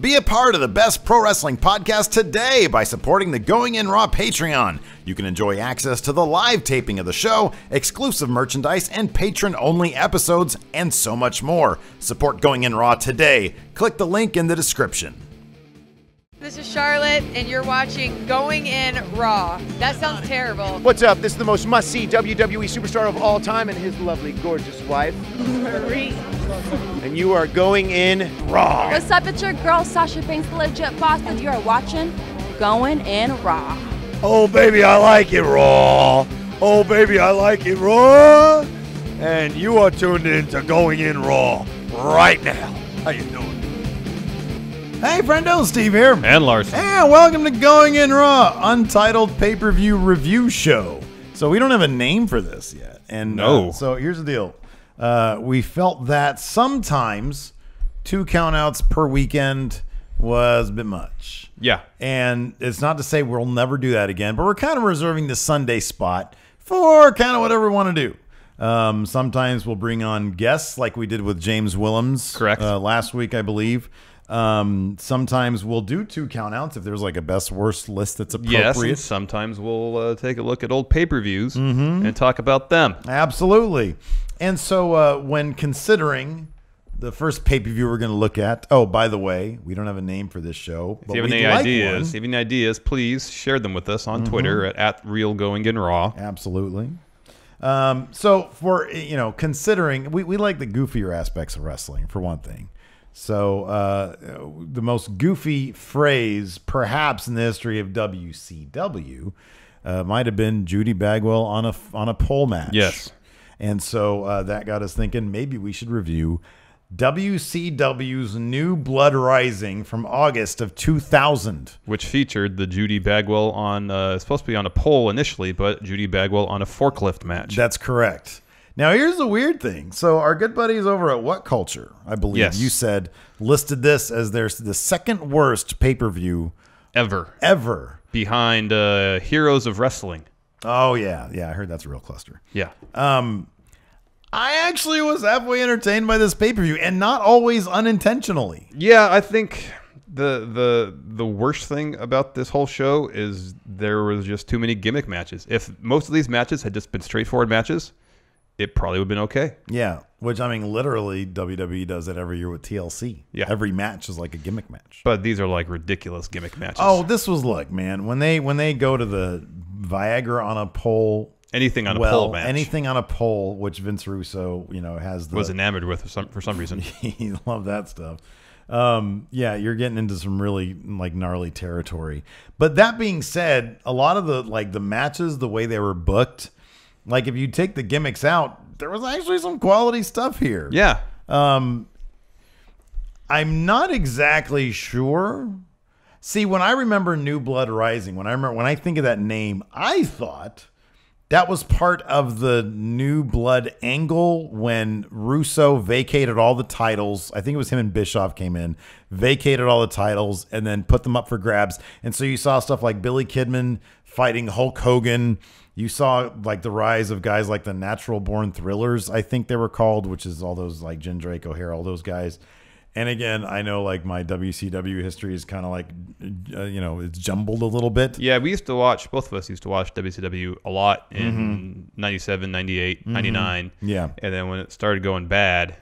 Be a part of the best pro wrestling podcast today by supporting the Going In Raw Patreon. You can enjoy access to the live taping of the show, exclusive merchandise, and patron-only episodes, and so much more. Support Going In Raw today. Click the link in the description. This is Charlotte, and you're watching Going In Raw. That sounds terrible. What's up? This is the most must-see WWE superstar of all time and his lovely, gorgeous wife, Marie. and you are going in raw. What's up? It's your girl, Sasha Banks, the legit boss, and you are watching Going In Raw. Oh, baby, I like it raw. Oh, baby, I like it raw. And you are tuned in to Going In Raw right now. How you doing? Hey, friendo, Steve here. And Larson. And welcome to Going In Raw, Untitled Pay-Per-View Review Show. So we don't have a name for this yet. And No. So here's the deal. We felt that sometimes 2 countouts per weekend was a bit much. Yeah. And it's not to say we'll never do that again, but we're kind of reserving the Sunday spot for kind of whatever we want to do. Sometimes we'll bring on guests like we did with James Willems. Correct. Last week, I believe. Sometimes we'll do 2 countouts if there's like a best worst list that's appropriate. Yes, and sometimes we'll take a look at old pay-per-views and talk about them. Absolutely. And so when considering the first pay-per-view we're going to look at, oh, by the way, we don't have a name for this show. If you have any ideas, please share them with us on Twitter at @RealGoingInRaw. Absolutely. So for, considering, we like the goofier aspects of wrestling, for one thing. So the most goofy phrase, perhaps in the history of WCW, might have been Judy Bagwell on a pole match. Yes. And so that got us thinking maybe we should review WCW's New Blood Rising from August of 2000. Which featured the Judy Bagwell on, supposed to be on a pole initially, but Judy Bagwell on a forklift match. That's correct. Now, here's the weird thing. So our good buddies over at What Culture, I believe you said, listed this as the second worst pay-per-view ever. Behind Heroes of Wrestling. Oh, yeah. Yeah, I heard that's a real cluster. Yeah. I actually was halfway entertained by this pay-per-view, and not always unintentionally. Yeah, I think the worst thing about this whole show is there was just too many gimmick matches. If most of these matches had just been straightforward matches, it probably would have been okay. Yeah, which, I mean, literally, WWE does that every year with TLC. Yeah. Every match is like a gimmick match. But these are like ridiculous gimmick matches. Oh, this was, look, man, when they go to the Viagra on a pole... Anything on a pole match. Anything on a pole, which Vince Russo, was enamored with for some reason. He loved that stuff. Yeah, you're getting into some really like gnarly territory. But that being said, a lot of the matches, the way they were booked, like if you take the gimmicks out, there was actually some quality stuff here. Yeah. I'm not exactly sure. See, when I remember New Blood Rising, when I think of that name, I thought that was part of the New Blood angle when Russo vacated all the titles. I think it was him and Bischoff came in, vacated all the titles, and then put them up for grabs. And so you saw stuff like Billy Kidman fighting Hulk Hogan. You saw like the rise of guys like the Natural Born Thrillers, I think they were called, which is all those like Jen Drake O'Hare, all those guys. And again, I know like my WCW history is kind of like, it's jumbled a little bit. Yeah, both of us used to watch WCW a lot in 97, 98, 99. Yeah. And then when it started going bad,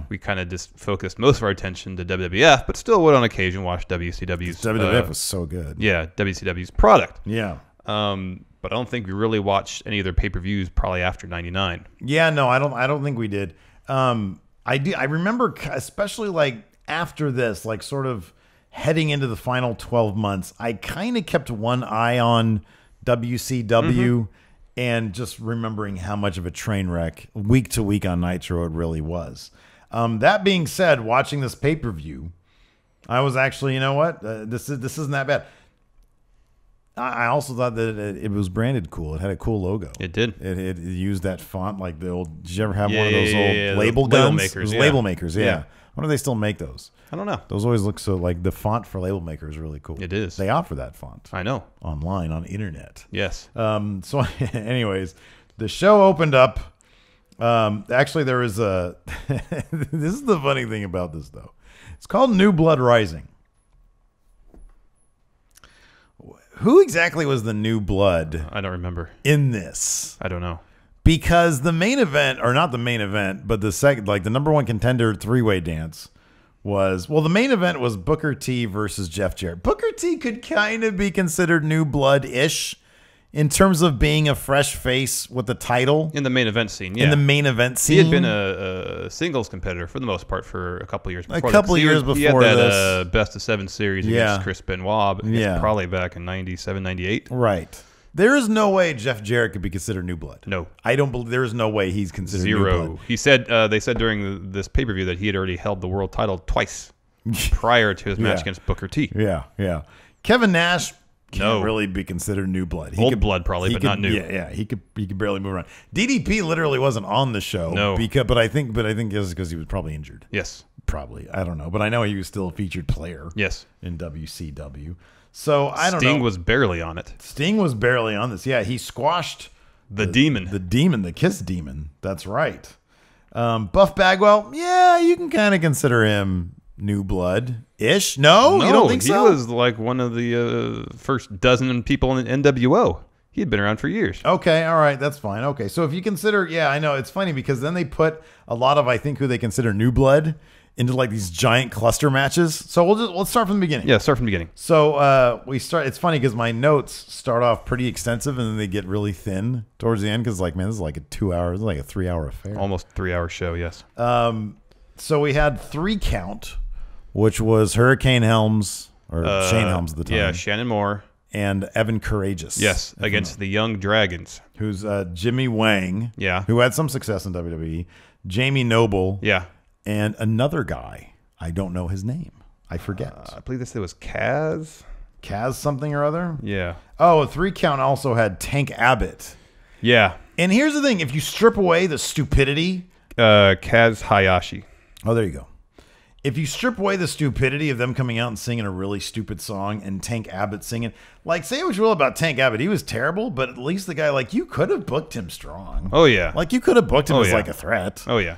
we kind of just focused most of our attention to WWF, but still would on occasion watch WCW's. WWF was so good. Yeah, WCW's product. Yeah. But I don't think we really watched any of their pay-per-views probably after 99. Yeah, no, I don't think we did. I remember, especially like after this, like sort of heading into the final 12 months, I kind of kept one eye on WCW and just remembering how much of a train wreck week to week on Nitro it really was. That being said, watching this pay-per-view, I was actually, you know what? This isn't that bad. I also thought that it was branded cool. It had a cool logo. It did. It used that font like the old. Did you ever have one of those old label guns? Label makers. Those label makers. Yeah. I wonder if they still make those. I don't know. Those always look so like the font for label makers is really cool. It is. They offer that font. I know. Online on internet. Yes. So, anyways, the show opened up. Actually, there was a. This is the funny thing about this though. It's called New Blood Rising. Who exactly was the new blood I don't remember. in this? I don't know. Because the main event, or not the main event, but the second, like the number one contender three-way dance was, well, the main event was Booker T versus Jeff Jarrett. Booker T could kind of be considered new blood-ish in terms of being a fresh face with the title. In the main event scene, yeah. In the main event scene. He had been a singles competitor for the most part for a couple years before. A couple years before he had that this. Best of 7 series against Chris Benoit. Probably back in 97, 98. Right. There is no way Jeff Jarrett could be considered new blood. No. I don't believe there is no way he's considered new blood. He said, they said during this pay-per-view that he had already held the world title twice prior to his match against Booker T. Yeah. Kevin Nash can't really be considered new blood. Old blood probably, but not new. Yeah. He could barely move around. DDP literally wasn't on the show. No. But I think it was because he was probably injured. Yes. Probably. I don't know. But I know he was still a featured player. Yes. In WCW. So I don't know. Sting was barely on it. Sting was barely on this. Yeah, he squashed the demon. The demon, the Kiss demon. That's right. Buff Bagwell, yeah, you can kind of consider him new blood-ish. No, you don't think so? He was like one of the first dozen people in NWO. He had been around for years. Okay, all right, that's fine. Okay, so if you consider, yeah, I know, it's funny because then they put a lot of, I think, who they consider new blood into like these giant cluster matches. So let's start from the beginning. Yeah, start from the beginning. So we start. It's funny because my notes start off pretty extensive and then they get really thin towards the end because, like, man, this is like a 2 hour, this is like a 3 hour affair. Almost 3 hour show. Yes. So we had 3 count, which was Hurricane Helms or Shane Helms at the time. Yeah, Shannon Moore and Evan Courageous. Yes, against the Young Dragons, who's Jimmy Wang. Yeah, who had some success in WWE. Jamie Noble. Yeah. And another guy, I don't know his name. I forget. I believe this was Kaz. Kaz something or other? Yeah. Oh, a 3 count also had Tank Abbott. Yeah. And here's the thing. If you strip away the stupidity. Kaz Hayashi. Oh, there you go. If you strip away the stupidity of them coming out and singing a really stupid song and Tank Abbott singing. Like, say what you will about Tank Abbott. He was terrible, but at least the guy, like, you could have booked him strong. Oh, yeah. Like, you could have booked him as, like, a threat. Oh, yeah.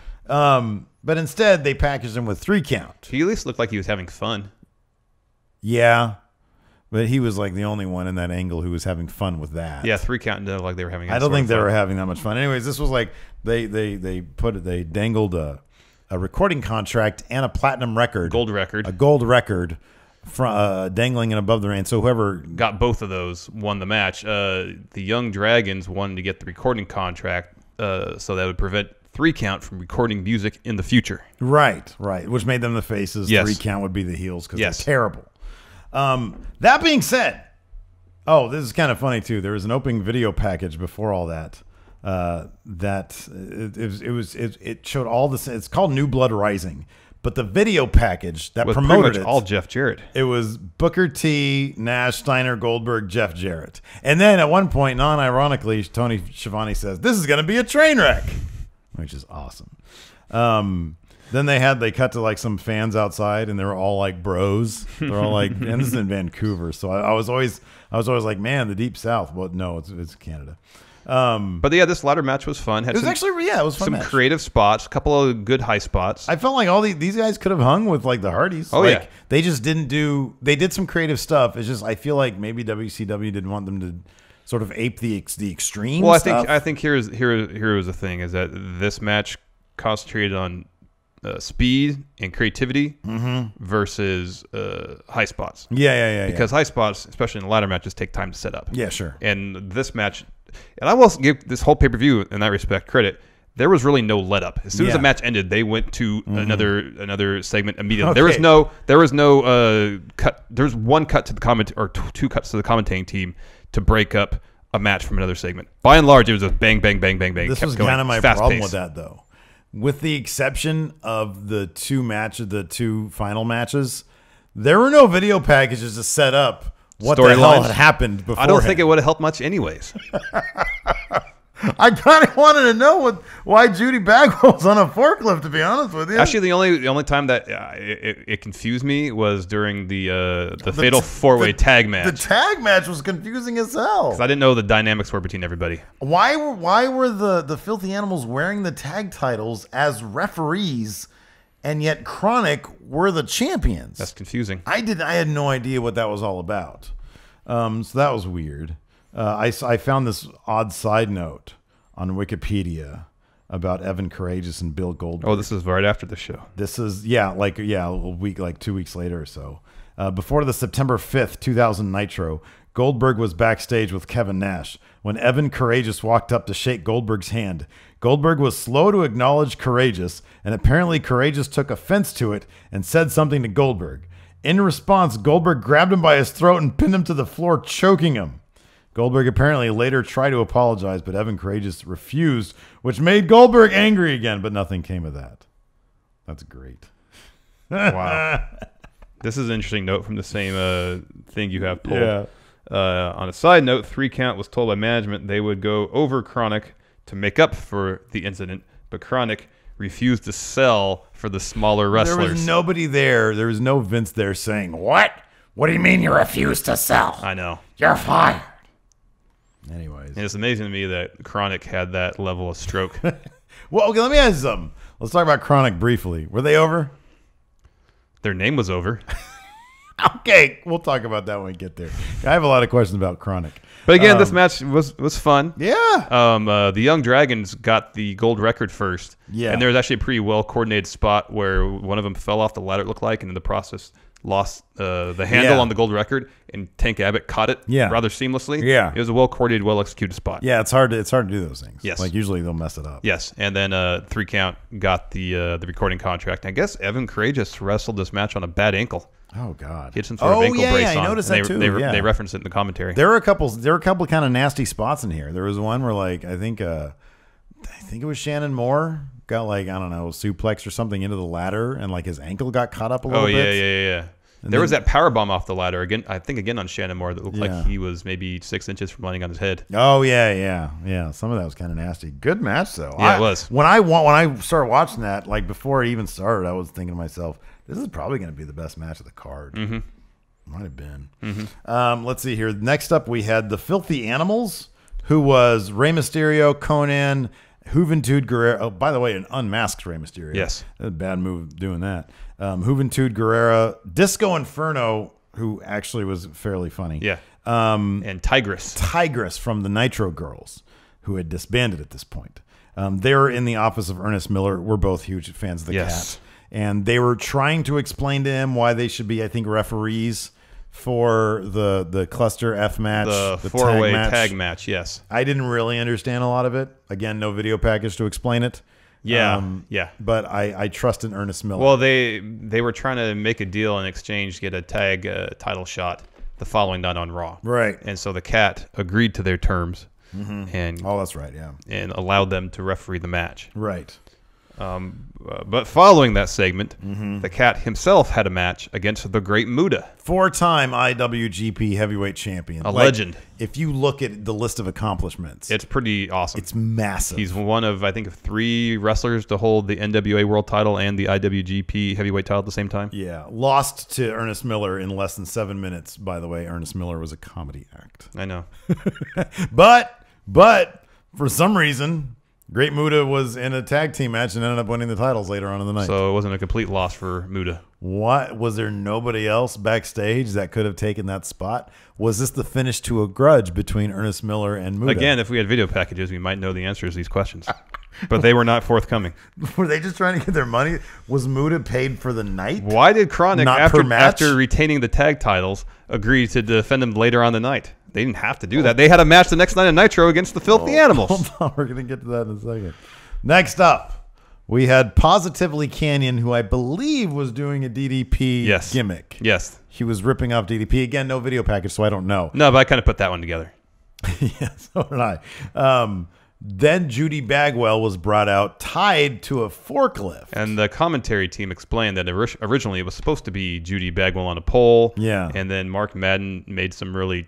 But instead, they packaged him with 3 count. He at least looked like he was having fun. Yeah, but he was like the only one in that angle who was having fun with that. Yeah, 3 count didn't look like they were having. I don't think they were having that much fun. Anyways, this was like they dangled a recording contract and a platinum record, a gold record, from dangling it above the ring. So whoever got both of those won the match. The Young Dragons wanted to get the recording contract, so that would prevent 3 count from recording music in the future. Right, which made them the faces. Yes. 3 count would be the heels because they're terrible. That being said, this is kind of funny too. There was an opening video package before all that. It showed all this. It's called New Blood Rising, but the video package that was promoted pretty much all Jeff Jarrett. It was Booker T, Nash, Steiner, Goldberg, Jeff Jarrett, and then at one point, non-ironically, Tony Schiavone says, "This is going to be a train wreck." Which is awesome. Then they cut to like some fans outside, and they were all like bros. They're all like, and this is in Vancouver, so I was always like, man, the Deep South. Well, no, it's Canada. But yeah, this ladder match was fun. It was actually it was fun. Some match. Creative spots, a couple of good high spots. I felt like all these guys could have hung with like the Hardys. Oh, like, yeah. They just didn't do. They did some creative stuff. It's just I feel like maybe WCW didn't want them to sort of ape the extreme. Well, stuff. I think here was the thing is that this match concentrated on speed and creativity versus high spots. Yeah. Because high spots, especially in the ladder matches, take time to set up. Yeah, sure. And this match, and I will give this whole pay-per-view in that respect credit. There was really no let up. As soon as the match ended, they went to another segment immediately. Okay. There was no cut. There's one cut to the comment or 2 cuts to the commentating team to break up a match from another segment. By and large, it was just bang, bang, bang, bang, bang. This was kind of my problem with that, though. With the exception of the 2 final matches, there were no video packages to set up what the hell had happened before. I don't think it would have helped much anyways. I kind of wanted to know why Judy Bagwell was on a forklift, to be honest with you. Actually, the only time that it confused me was during the fatal 4-way tag match. The tag match was confusing as hell. Because I didn't know the dynamics were between everybody. Why were the Filthy Animals wearing the tag titles as referees, and yet Chronic were the champions? That's confusing. I had no idea what that was all about. So that was weird. I found this odd side note on Wikipedia about Evan Courageous and Bill Goldberg. Oh, this is right after the show. This is, a week, like 2 weeks later or so. Before the September 5th, 2000 Nitro, Goldberg was backstage with Kevin Nash. When Evan Courageous walked up to shake Goldberg's hand, Goldberg was slow to acknowledge Courageous, and apparently Courageous took offense to it and said something to Goldberg. In response, Goldberg grabbed him by his throat and pinned him to the floor, choking him. Goldberg apparently later tried to apologize, but Evan Courageous refused, which made Goldberg angry again, but nothing came of that. That's great. Wow. This is an interesting note from the same thing you have pulled. Yeah. On a side note, 3 Count was told by management they would go over Chronic to make up for the incident, but Chronic refused to sell for the smaller wrestlers. There was nobody there. There was no Vince there saying, "What? What do you mean you refuse to sell? I know. You're fired." Anyways. And it's amazing to me that Chronic had that level of stroke. Well, okay, let me ask you something. Let's talk about Chronic briefly. Were they over? Their name was over. Okay, we'll talk about that when we get there. I have a lot of questions about Chronic. But again, this match was fun. Yeah. The Young Dragons got the gold record first. Yeah. And there was actually a pretty well-coordinated spot where one of them fell off the ladder, it looked like, and in the process lost the handle on the gold record, and Tank Abbott caught it rather seamlessly. Yeah. It was a well-coordinated, well-executed spot. Yeah, it's hard to do those things. Yes. Like usually they'll mess it up. Yes. And then 3 Count got the recording contract. I guess Evan Courageous wrestled this match on a bad ankle. Oh God! He had some sort of ankle brace on. I noticed that too. They referenced it in the commentary. There were a couple kind of nasty spots in here. There was one where like I think it was Shannon Moore got like I don't know suplex or something into the ladder and like his ankle got caught up a little bit. Yeah. There was that power bomb off the ladder again. I think again on Shannon Moore that looked like he was maybe 6 inches from landing on his head. Oh yeah. Some of that was kind of nasty. Good match though. Yeah, it was. When I started watching that, like before it even started, I was thinking to myself, this is probably going to be the best match of the card. Mm-hmm. Might have been. Mm-hmm. Let's see here. Next up, we had the Filthy Animals, who was Rey Mysterio, Conan, Juventud Guerrera. Oh, by the way, an unmasked Rey Mysterio. Yes. A bad move doing that. Juventud Guerrera, Disco Inferno, who actually was fairly funny. Yeah. And Tigress. Tigress from the Nitro Girls, who had disbanded at this point. They were in the office of Ernest Miller. We're both huge fans of the Cat. And they were trying to explain to him why they should be, I think, referees for the cluster F match, the four-way tag match. Yes, I didn't really understand a lot of it. Again, no video package to explain it. Yeah, But I trust in Ernest Miller. Well, they were trying to make a deal in exchange to get a tag title shot the following night on Raw. Right. And so the Cat agreed to their terms. Mm-hmm. And that's right. Yeah. And allowed them to referee the match. Right. But following that segment, the Cat himself had a match against the Great Muta. 4-time IWGP Heavyweight Champion. A legend. If you look at the list of accomplishments, it's pretty awesome. It's massive. He's one of, I think, 3 wrestlers to hold the NWA World title and the IWGP Heavyweight title at the same time. Yeah. Lost to Ernest Miller in less than 7 minutes. By the way, Ernest Miller was a comedy act. I know. But for some reason, Great Muta was in a tag team match and ended up winning the titles later on in the night. So it wasn't a complete loss for Muta. What? Was there nobody else backstage that could have taken that spot? Was this the finish to a grudge between Ernest Miller and Muta? Again, if we had video packages, we might know the answers to these questions. But they were not forthcoming. Were they just trying to get their money? Was Muta paid for the night? Why did Chronic, Not after retaining the tag titles, agree to defend them later on the night? They didn't have to do that. They had a match the next night on Nitro against the Filthy Animals. Hold on, we're going to get to that in a second. Next up, we had Positively Canyon, who I believe was doing a DDP gimmick. Yes. He was ripping off DDP. Again, no video package, so I don't know. No, but I kind of put that one together. Yeah, so did I. Then Judy Bagwell was brought out tied to a forklift. And the commentary team explained that originally it was supposed to be Judy Bagwell on a pole. Yeah. And then Mark Madden made some really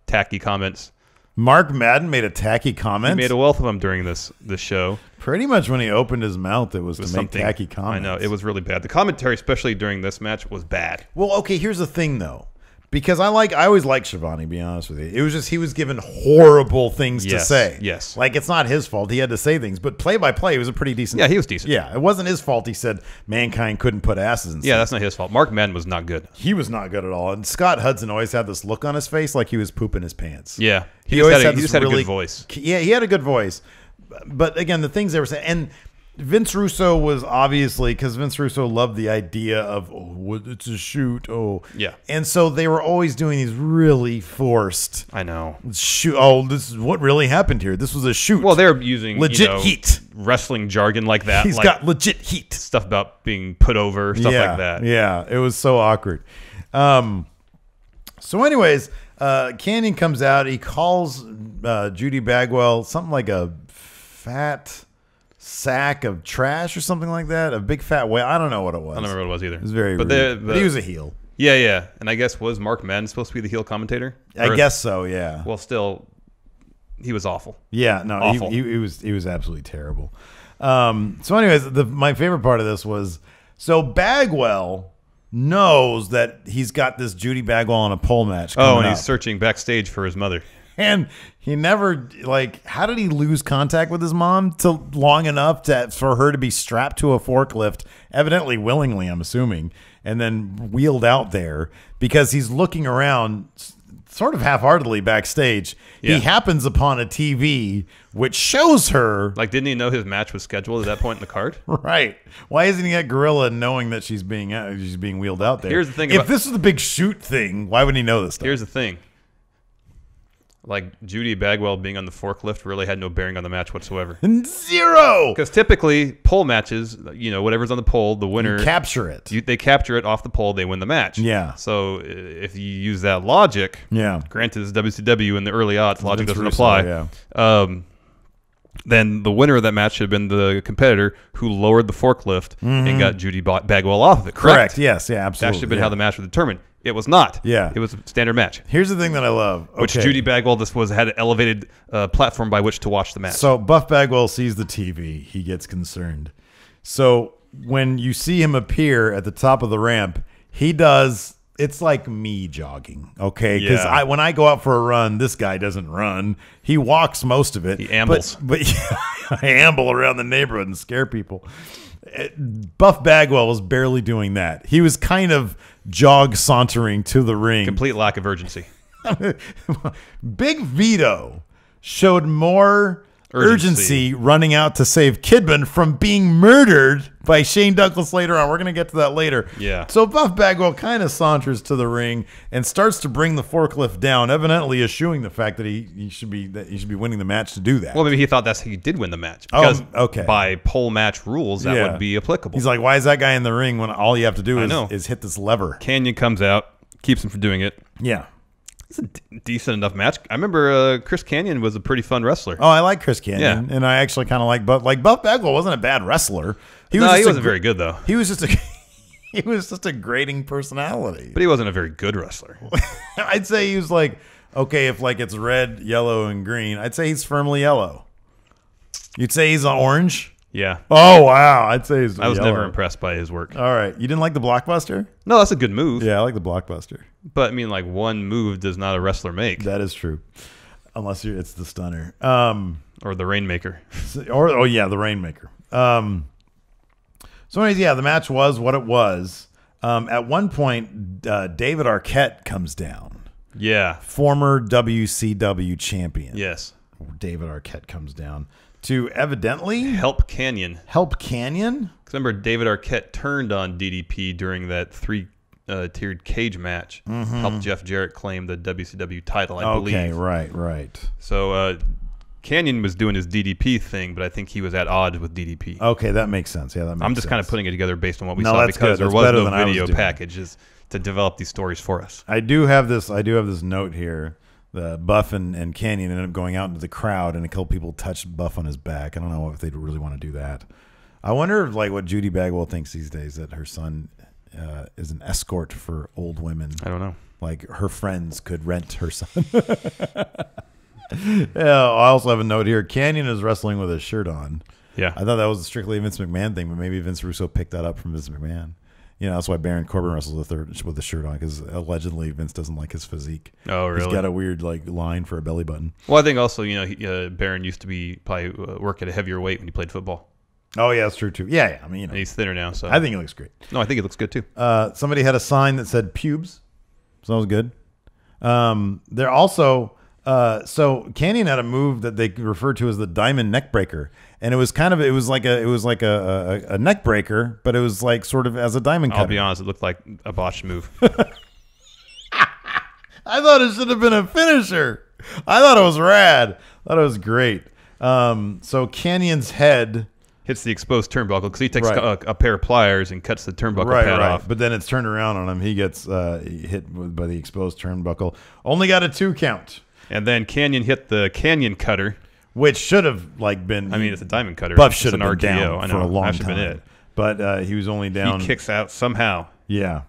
tacky comments. Mark Madden made a tacky comment? He made a wealth of them during this show. Pretty much when he opened his mouth, it was to make tacky comments. I know. It was really bad. The commentary, especially during this match, was bad. Well, okay, here's the thing, though. Because I always liked Schiavone, to be honest with you. It was just he was given horrible things to say. Yes. Like, it's not his fault. He had to say things. But play-by-play, he was a pretty decent. Yeah, he was decent. Yeah, it wasn't his fault he said Mankind couldn't put asses in. Yeah, that's not his fault. Mark Madden was not good. He was not good at all. And Scott Hudson always had this look on his face like he was pooping his pants. Yeah. He always had a good voice. Yeah, he had a good voice. But again, the things they were saying, and Vince Russo was obviously, because Vince Russo loved the idea of, it's a shoot. Oh, yeah. And so they were always doing these really forced. I know. Shoot. Oh, this is what really happened here. This was a shoot. Well, they're using legit heat. Wrestling jargon like that. He's got legit heat. Stuff about being put over, stuff like that. Yeah, it was so awkward. So anyways, Canyon comes out. He calls Judy Bagwell something like a fat sack of trash or something like that. A big fat whale. I don't know what it was. I don't remember what it was either. It was very rude. But he was a heel. Yeah, yeah. And I guess, was Mark Madden supposed to be the heel commentator? I guess so, yeah. Well, still, he was awful. Yeah, no, awful. He was absolutely terrible. So anyways, my favorite part of this was, so Bagwell knows that he's got this Judy Bagwell on a pole match coming and up. he's searching backstage for his mother. And he never, like, how did he lose contact with his mom long enough for her to be strapped to a forklift, evidently willingly, I'm assuming, and then wheeled out there because he's looking around sort of half-heartedly backstage. Yeah. He happens upon a TV which shows her. Like, didn't he know his match was scheduled at that point in the card? Right. Why isn't he at Gorilla knowing that she's being wheeled out there? Here's the thing. If this is the big shoot thing, why would he know this stuff? Here's the thing. Like, Judy Bagwell being on the forklift really had no bearing on the match whatsoever. Zero! Because typically, pole matches, whatever's on the pole, the winner... You capture it. They capture it off the pole, they win the match. Yeah. So, if you use that logic... Yeah. Granted, it's WCW in the early odds, logic doesn't apply. Yeah. Then the winner of that match should have been the competitor who lowered the forklift and got Judy Bagwell off of it. Correct? Yes, yeah, absolutely. That should have been how the match was determined. It was not. Yeah. It was a standard match. Here's the thing that I love. Which Judy Bagwell had an elevated platform by which to watch the match. So Buff Bagwell sees the TV. He gets concerned. So when you see him appear at the top of the ramp, he does... It's like me jogging, okay? Because when I go out for a run, this guy doesn't run. He walks most of it. He ambles. But I amble around the neighborhood and scare people. Buff Bagwell was barely doing that. He was kind of jog sauntering to the ring. Complete lack of urgency. Big Vito showed more urgency running out to save Kidman from being murdered by Shane Douglas later on. We're going to get to that later. Yeah. So Buff Bagwell kind of saunters to the ring and starts to bring the forklift down, evidently eschewing the fact that he should be winning the match to do that. Well, maybe he thought that's how he did win the match. Because okay. By pole match rules, that would be applicable. He's like, why is that guy in the ring when all you have to do is hit this lever? Canyon comes out, keeps him from doing it. Yeah. It's a decent enough match. I remember Chris Canyon was a pretty fun wrestler. Oh, I like Chris Canyon, and I actually kind of like Buff. Like Buff Bagwell wasn't a bad wrestler. He wasn't very good though. He was just a grating personality. But he wasn't a very good wrestler. I'd say he was like, okay, if like it's red, yellow, and green, I'd say he's firmly yellow. You'd say he's an orange. Yeah. Oh wow, I'd say he's. I was never impressed by his work. All right, you didn't like the blockbuster? No, that's a good move. Yeah, I like the blockbuster. But I mean, like one move does not a wrestler make. That is true, unless it's the stunner, or the Rainmaker, or the Rainmaker. So anyways, the match was what it was. At one point, David Arquette comes down. Yeah, former WCW champion. Yes, David Arquette comes down to evidently help Canyon. Help Canyon? Because remember, David Arquette turned on DDP during that three-tiered cage match. Helped Jeff Jarrett claim the WCW title, I believe. Okay, right. So Canyon was doing his DDP thing, but I think he was at odds with DDP. Okay, that makes sense. Yeah, that makes sense. I'm just kind of putting it together based on what we saw because there was no video packages to develop these stories for us. I do have this note here. The Buff and Canyon ended up going out into the crowd, and a couple people touched Buff on his back. I don't know if they'd really want to do that. I wonder if, like, what Judy Bagwell thinks these days, that her son is an escort for old women. I don't know. Like, her friends could rent her son. I also have a note here. Canyon is wrestling with his shirt on. Yeah. I thought that was strictly a Vince McMahon thing, but maybe Vince Russo picked that up from Vince McMahon. that's why Baron Corbin wrestles with the shirt on, because allegedly Vince doesn't like his physique. Oh, really? He's got a weird line for a belly button. Well, I think also, Baron used to probably work at a heavier weight when he played football. Oh, yeah, that's true, too. Yeah. I mean, And he's thinner now, so. I think he looks great. No, I think he looks good, too. Somebody had a sign that said pubes, so that was good. They're also... so Canyon had a move that they referred to as the diamond neck breaker, and it was like a neck breaker, but it was like sort of as a diamond cutter. I'll be honest, it looked like a botched move. I thought it should have been a finisher. I thought it was rad. I thought it was great. So Canyon's head hits the exposed turnbuckle because he takes a pair of pliers and cuts the turnbuckle pad off. But then it's turned around on him. He gets hit by the exposed turnbuckle. Only got a 2 count. And then Canyon hit the Canyon cutter, which should have been. I mean, it's a diamond cutter. Buff should have been RKO. down I know. for a long That should have time. been it. But he was only down. He kicks out somehow. Yeah.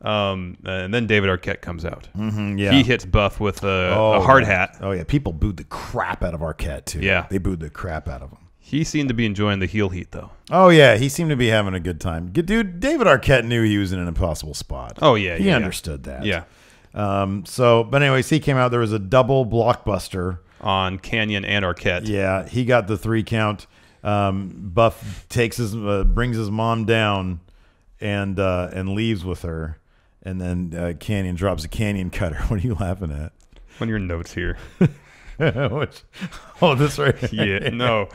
And then David Arquette comes out. Yeah. He hits Buff with a hard hat. Oh yeah, people booed the crap out of Arquette too. Yeah, they booed the crap out of him. He seemed to be enjoying the heel heat though. Oh yeah, he seemed to be having a good time. Dude, David Arquette knew he was in an impossible spot. Oh yeah, he understood that. Yeah. But anyways, he came out. There was a double blockbuster on Canyon and Arquette. Yeah, he got the 3 count. Buff brings his mom down, and leaves with her, and then Canyon drops a Canyon cutter. What are you laughing at? On your notes here. This right here. Yeah, no.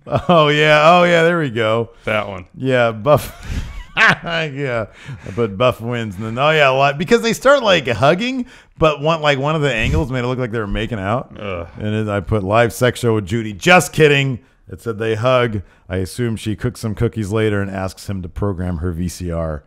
Oh yeah, there we go. That one. Yeah, Buff. Yeah, but Buff wins, and then because they start like hugging, but one of the angles made it look like they were making out. And I put live sex show with Judy. Just kidding. It said they hug. I assume she cooks some cookies later and asks him to program her VCR.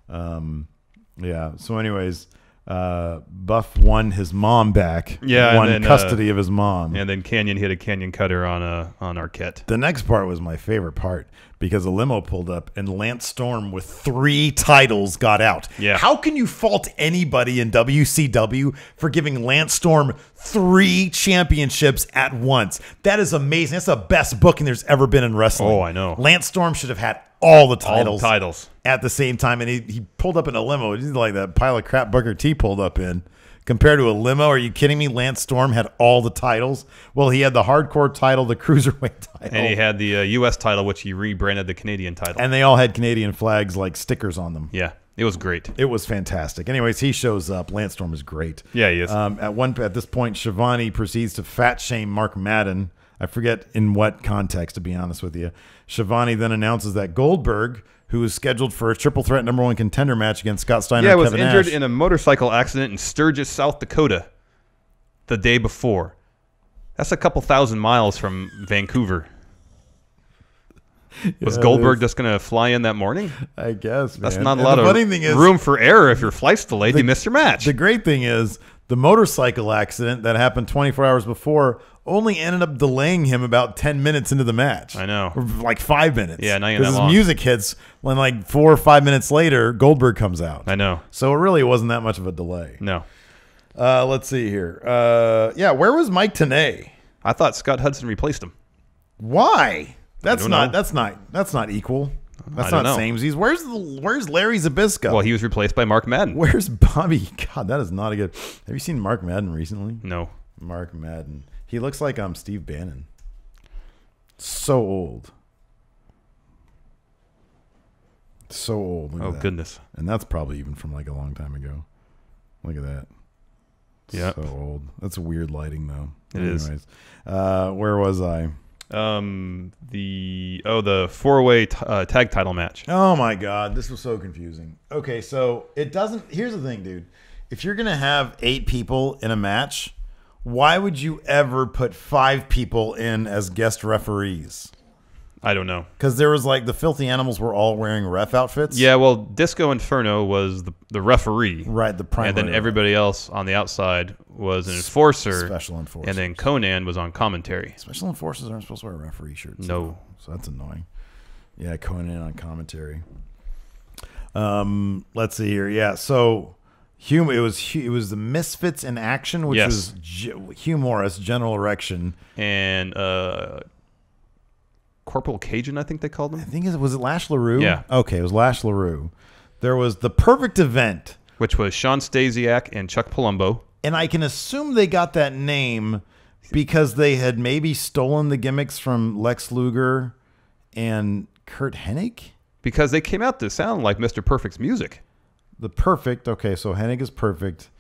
Yeah. So, anyways, Buff won his mom back. Yeah, won custody of his mom. And then Canyon hit a Canyon cutter on Arquette. The next part was my favorite part because a limo pulled up and Lance Storm with 3 titles got out. Yeah. How can you fault anybody in WCW for giving Lance Storm 3 championships at once? That is amazing. That's the best booking there's ever been in wrestling. Oh, I know. Lance Storm should have had all the titles. All the titles. At the same time, and he pulled up in a limo. He's like that pile of crap Booker T pulled up in. Compared to a limo, are you kidding me? Lance Storm had all the titles. Well, he had the hardcore title, the cruiserweight title. And he had the U.S. title, which he rebranded the Canadian title. And they all had Canadian flags like stickers on them. Yeah, it was great. It was fantastic. Anyways, he shows up. Lance Storm is great. Yeah, he is. At this point, Shivani proceeds to fat shame Mark Madden. I forget in what context, to be honest with you. Shivani then announces that Goldberg, who is scheduled for a triple threat #1 contender match against Scott Steiner and Kevin Nash. Yeah, was injured in a motorcycle accident in Sturgis, South Dakota the day before. That's a couple thousand miles from Vancouver. Was Goldberg just going to fly in that morning? I guess, man. That's not a lot of room for error if your flight's delayed. You missed your match. The great thing is the motorcycle accident that happened 24 hours before only ended up delaying him about 10 minutes into the match. I know. Or like 5 minutes. Yeah, not even that because long. his music hits when like 4 or 5 minutes later, Goldberg comes out. I know. So it really wasn't that much of a delay. No. Let's see here. Where was Mike Tenay? I thought Scott Hudson replaced him. Why? That's not equal. That's not samesies. Where's Larry Zbyszko? Well, he was replaced by Mark Madden. Where's Bobby? God, that is not a good. Have you seen Mark Madden recently? No. Mark Madden. He looks like Steve Bannon. So old. So old. Look at that. Goodness. And that's probably even from like a long time ago. Look at that. Yeah. So old. That's weird lighting though. It is. Where was I? The 4-way tag title match. Oh my God, this was so confusing. Okay, so it doesn't. Here's the thing, dude. If you're gonna have 8 people in a match, why would you ever put 5 people in as guest referees? I don't know. Because there was like the Filthy Animals were all wearing ref outfits. Yeah, well, Disco Inferno was the referee. Right, the primary. And then everybody else on the outside was an enforcer. Special enforcer. And then Conan was on commentary. Special enforcers aren't supposed to wear referee shirts. No. So that's annoying. Yeah, Conan on commentary. Let's see here. Yeah, so it was the Misfits in Action, which was Hugh Morris, General Erection. And Corporal Cajun, I think they called him. I think was it Lash LaRue? Yeah. Okay, it was Lash LaRue. There was the Perfect Event, which was Sean Stasiak and Chuck Palumbo. and I can assume they got that name because they had maybe stolen the gimmicks from Lex Luger and Kurt Hennig. Because they came out to sound like Mr. Perfect's music. The Perfect. Okay, so Hennig is Perfect,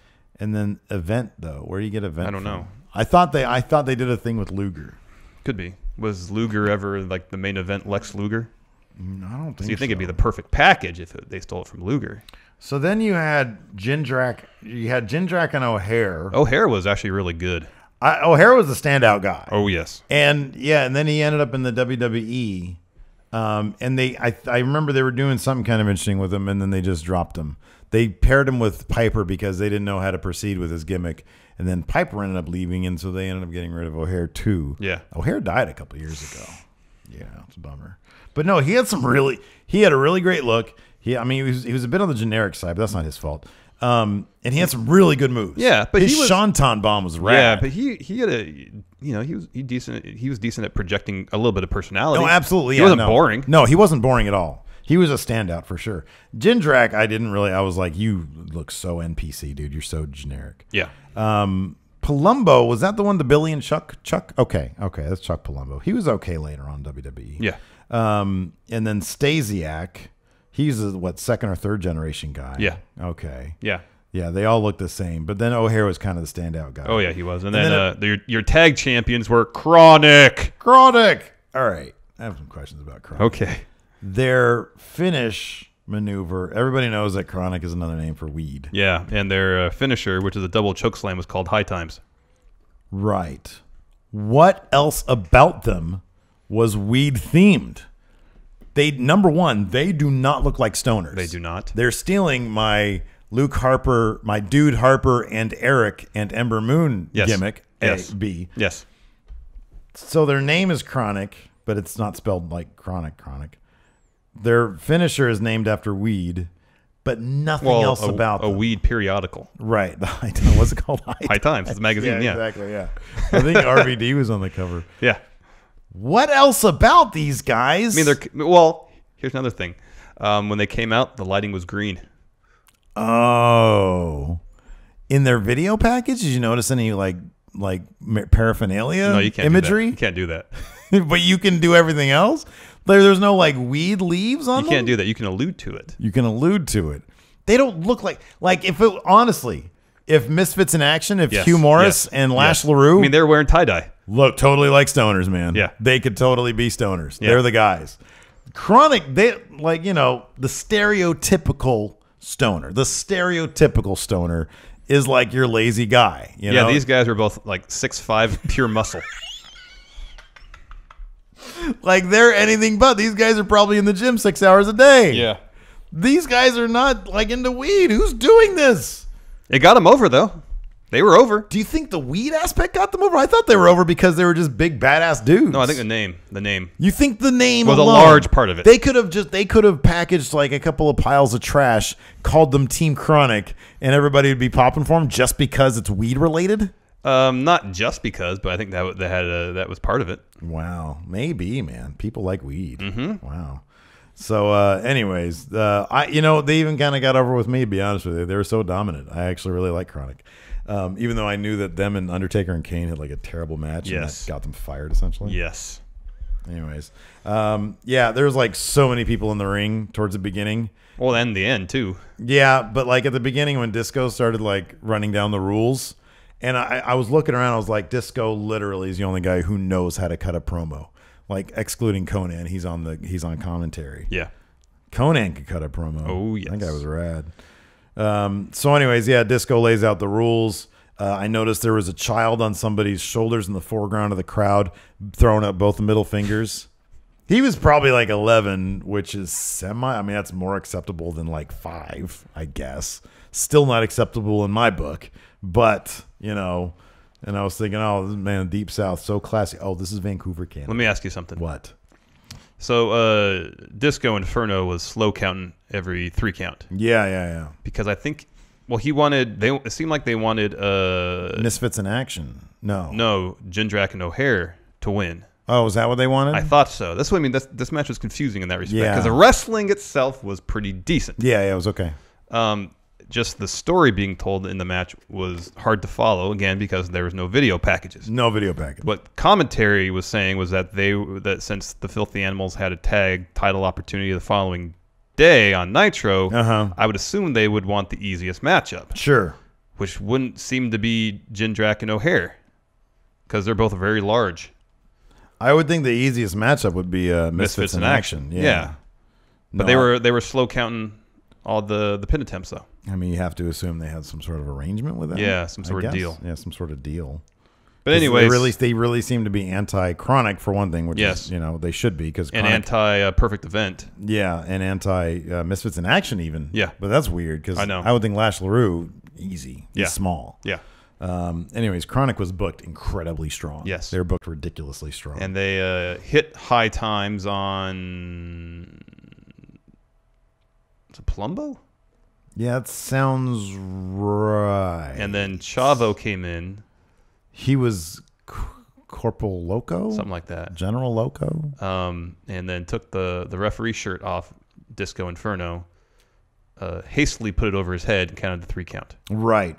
and then Event though. Where do you get Event? I don't know. I thought they did a thing with Luger. Could be. Was Luger ever like the main event Lex Luger? I don't think so. So you think it'd be the perfect package if they stole it from Luger. So then you had Jindrak. You had Jindrak and O'Hare. O'Hare was actually really good. O'Hare was the standout guy. Oh, yes. And then he ended up in the WWE. And I remember they were doing something kind of interesting with him, and then they just dropped him. They paired him with Piper because they didn't know how to proceed with his gimmick. And then Piper ended up leaving, and so they ended up getting rid of O'Hare too. Yeah. O'Hare died a couple years ago. Yeah, it's a bummer. But no, he had a really great look. He was a bit on the generic side, but that's not his fault. And he had some really good moves. Yeah, but his Shanton bomb was rad. Yeah, but he had he was decent at projecting a little bit of personality. No, absolutely. He wasn't boring. No, he wasn't boring at all. He was a standout for sure. Jindrak, I was like, you look so NPC, dude. You're so generic. Yeah. Palumbo, was that the one, the Billy and Chuck? Okay, that's Chuck Palumbo. He was okay later on WWE. Yeah. And then Stasiak, he's a second or third generation guy. Yeah. Okay. Yeah. Yeah, they all look the same. But then O'Hare was kind of the standout guy. Oh yeah, he was. And then your tag champions were Chronic. All right. I have some questions about Chronic. Okay. Their finish maneuver, everybody knows that Chronic is another name for weed. Yeah, and their finisher, which is a double choke slam, was called High Times. Right. What else about them was weed themed? Number one, they do not look like stoners. They do not. They're stealing my Luke Harper, my dude Harper and Eric and Ember Moon gimmick. Yes. B. Yes. So their name is Chronic, but it's not spelled like Chronic. Their finisher is named after weed, but nothing else about them. A weed periodical. Right. What's it called? High Times. It's a magazine. Yeah, exactly. Yeah. I think RVD was on the cover. Yeah. What else about these guys? I mean, here's another thing. When they came out, the lighting was green. Oh. In their video package, did you notice any like paraphernalia No, you can't imagery? You can't do that. But you can do everything else? There's no like weed leaves on them? You can't do that. You can allude to it. You can allude to it. They don't look like if Misfits in Action, if Hugh Morris and Lash LaRue. I mean, they're wearing tie-dye. Look totally like stoners, man. Yeah. They could totally be stoners. Yeah. They're the guys. Chronic, they the stereotypical stoner. The stereotypical stoner is like your lazy guy. You know? These guys are both like 6'5", pure muscle. Like they're anything but. These guys are probably in the gym 6 hours a day. Yeah. These guys are not like into weed. Who's doing this? It got them over though. They were over. Do you think the weed aspect got them over? I thought they were over because they were just big badass dudes. No, I think the name. You think the name was alone, a large part of it. They could have packaged like a couple of piles of trash, called them Team Chronic, and everybody would be popping for them just because it's weed related. Not just because, but I think that was part of it. Wow, maybe, man. People like weed. Mm-hmm. Wow. So, anyways, they even kind of got over with me. To be honest with you, they were so dominant. I actually really like Chronic, even though I knew that them and Undertaker and Kane had like a terrible match. Yes, and that got them fired essentially. Yes. Anyways, there was like so many people in the ring towards the beginning. Well, and the end too. Yeah, but like at the beginning when Disco started like running down the rules. And I was looking around. I was like, Disco literally is the only guy who knows how to cut a promo. Like excluding Conan, he's on commentary. Yeah, Conan could cut a promo. Oh yes, that guy was rad. So, anyways, Disco lays out the rules. I noticed there was a child on somebody's shoulders in the foreground of the crowd, throwing up both the middle fingers. He was probably like 11, which is that's more acceptable than like 5, I guess. Still not acceptable in my book, but. And I was thinking, oh, this man, Deep South, so classy. Oh, this is Vancouver, Canada. Let me ask you something. What? So, Disco Inferno was slow counting every 3 count. Yeah. Because I think, it seemed like they wanted Misfits in Action. No, Jindrak and O'Hare to win. Oh, is that what they wanted? I thought so. That's what I mean. This match was confusing in that respect Yeah. because the wrestling itself was pretty decent. Yeah, it was okay. Just the story being told in the match was hard to follow, again, because there was no video packages. No video package. What commentary was saying was that that since the Filthy Animals had a tag title opportunity the following day on Nitro, I would assume they would want the easiest matchup. Sure. Which wouldn't seem to be Jindrak and O'Hare because they're both very large. I would think the easiest matchup would be Misfits in Action. Yeah. But they were slow counting all the pin attempts, though. I mean, you have to assume they had some sort of arrangement with that. Yeah, some sort of deal. Yeah, some sort of deal. But anyways, they really seem to be anti-chronic for one thing, which is, they should be because an anti-perfect event. Yeah, and anti-Misfits in Action even. Yeah, but that's weird because I would think Lash LaRue easy. He's small. Yeah. Anyways, Chronic was booked incredibly strong. Yes, they were booked ridiculously strong, and they hit high times on. Is it Palumbo? Yeah, that sounds right. And then Chavo came in. He was Corporal Loco? Something like that. General Loco? And then took the referee shirt off Disco Inferno, hastily put it over his head and counted the 3 count. Right.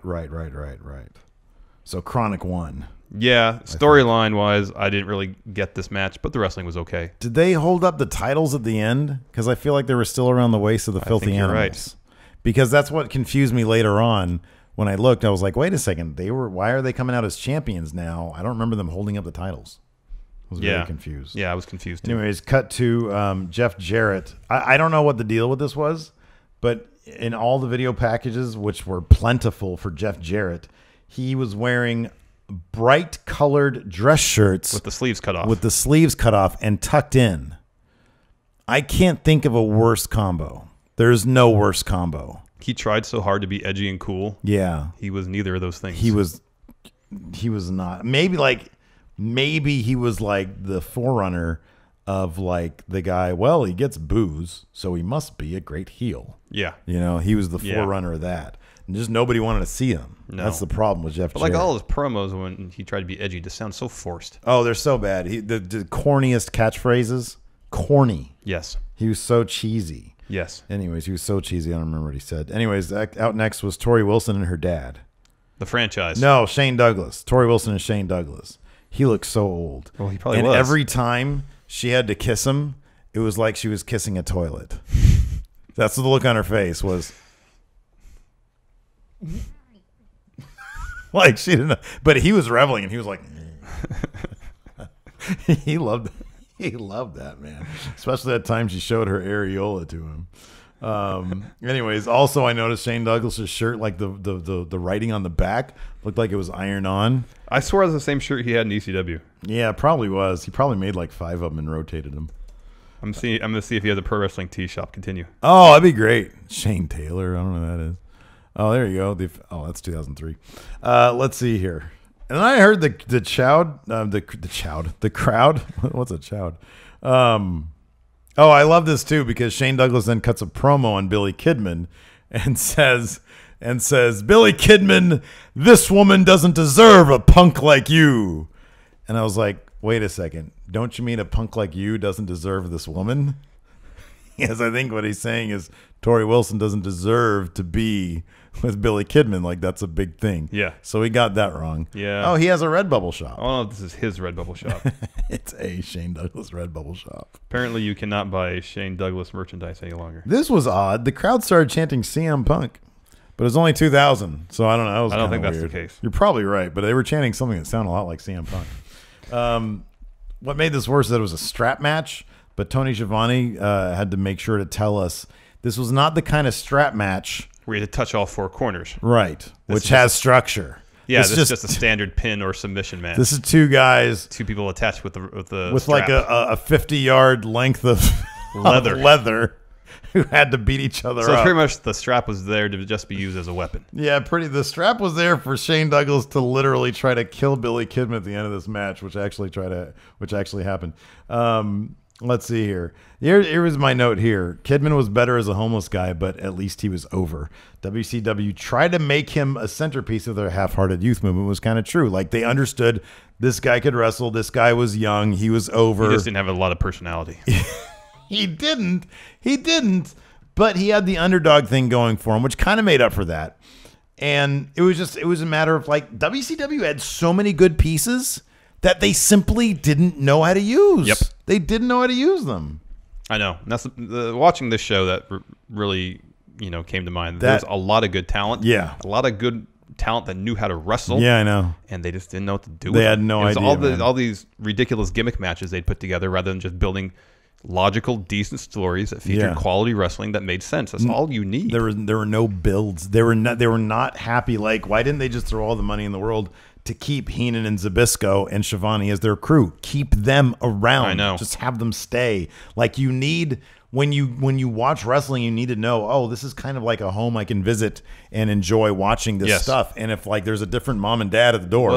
So Chronic won. Yeah, storyline-wise, I didn't really get this match, but the wrestling was okay. Did they hold up the titles at the end? Because I feel like they were still around the waist of the Filthy Animals. Right. Because that's what confused me later on. When I looked, I was like, wait a second. Why are they coming out as champions now? I don't remember them holding up the titles. I was very confused. Yeah, I was confused too. Anyways, cut to Jeff Jarrett. I don't know what the deal with this was, but in all the video packages, which were plentiful for Jeff Jarrett, he was wearing bright colored dress shirts with the sleeves cut off. With the sleeves cut off and tucked in. I can't think of a worse combo. There's no worse combo. He tried so hard to be edgy and cool. Yeah. He was neither of those things. He was not. Maybe he was like the forerunner of like the guy, well, he gets booze, so he must be a great heel. Yeah. He was the forerunner of that. And just nobody wanted to see him. No. That's the problem with Jeff Jarrett. Like all his promos when he tried to be edgy just sound so forced. Oh, they're so bad. The corniest catchphrases. Corny. Yes. He was so cheesy. Yes. Anyways, he was so cheesy. I don't remember what he said. Anyways, out next was Torrie Wilson and her dad. The franchise. No, Shane Douglas. Torrie Wilson and Shane Douglas. He looked so old. Well, he probably was. And every time she had to kiss him, it was like she was kissing a toilet. That's the look on her face was. Like she didn't know. But he was reveling and he was like. He loved that. He loved that, man. Especially that time she showed her areola to him. Anyways, also I noticed Shane Douglas's shirt, like the writing on the back, looked like it was ironed on. I swear it was the same shirt he had in ECW. Yeah, it probably was. He probably made like 5 of them and rotated them. I'm gonna see if he has a pro wrestling tee shop. Continue. Oh, that'd be great. Shane Taylor. I don't know who that is. Oh, there you go. That's 2003. Let's see here. And I heard the crowd. What's a chowd? I love this too because Shane Douglas then cuts a promo on Billy Kidman and says, Billy Kidman, this woman doesn't deserve a punk like you. And I was like, wait a second. Don't you mean a punk like you doesn't deserve this woman? Yes, I think what he's saying is Torrie Wilson doesn't deserve to be with Billy Kidman. Like, that's a big thing. Yeah. So he got that wrong. Yeah. Oh, he has a Redbubble shop. I don't know if this is his Redbubble shop. It's a Shane Douglas Redbubble shop. Apparently you cannot buy Shane Douglas merchandise any longer. This was odd. The crowd started chanting CM Punk, but it was only 2,000. So I don't know. I don't think that's the case. You're probably right, but they were chanting something that sounded a lot like CM Punk. What made this worse is that it was a strap match, but Tony Schiavone had to make sure to tell us this was not the kind of strap match where you had to touch all 4 corners. Right, which has structure. Yeah, this is just a standard pin or submission match. This is 2 guys, 2 people attached with with strap. like a 50-yard length of leather who had to beat each other up. So pretty much the strap was there to just be used as a weapon. Yeah, the strap was there for Shane Douglas to literally try to kill Billy Kidman at the end of this match, which actually happened. Let's see here. Here was my note here. Kidman was better as a homeless guy, but at least he was over. WCW tried to make him a centerpiece of their half-hearted youth movement. It was kind of true. Like, they understood this guy could wrestle. This guy was young. He was over. He just didn't have a lot of personality. He didn't. But he had the underdog thing going for him, which kind of made up for that. And it was a matter of, like, WCW had so many good pieces that they simply didn't know how to use. Yep. They didn't know how to use them. I know. That's watching this show that really, came to mind. There's a lot of good talent. Yeah. A lot of good talent that knew how to wrestle. Yeah, I know. And they just didn't know what to do They with had it. no It was idea, all these ridiculous gimmick matches they'd put together rather than just building logical, decent stories that featured quality wrestling that made sense. That's all you need. There were no builds. They were not happy. Like, why didn't they just throw all the money in the world to keep Heenan and Zbyszko and Schiavone as their crew? Keep them around. I know. Just have them stay. Like, you need, when you watch wrestling, you need to know, oh, this is kind of like a home I can visit and enjoy watching this stuff. And if, like, there's a different mom and dad at the door.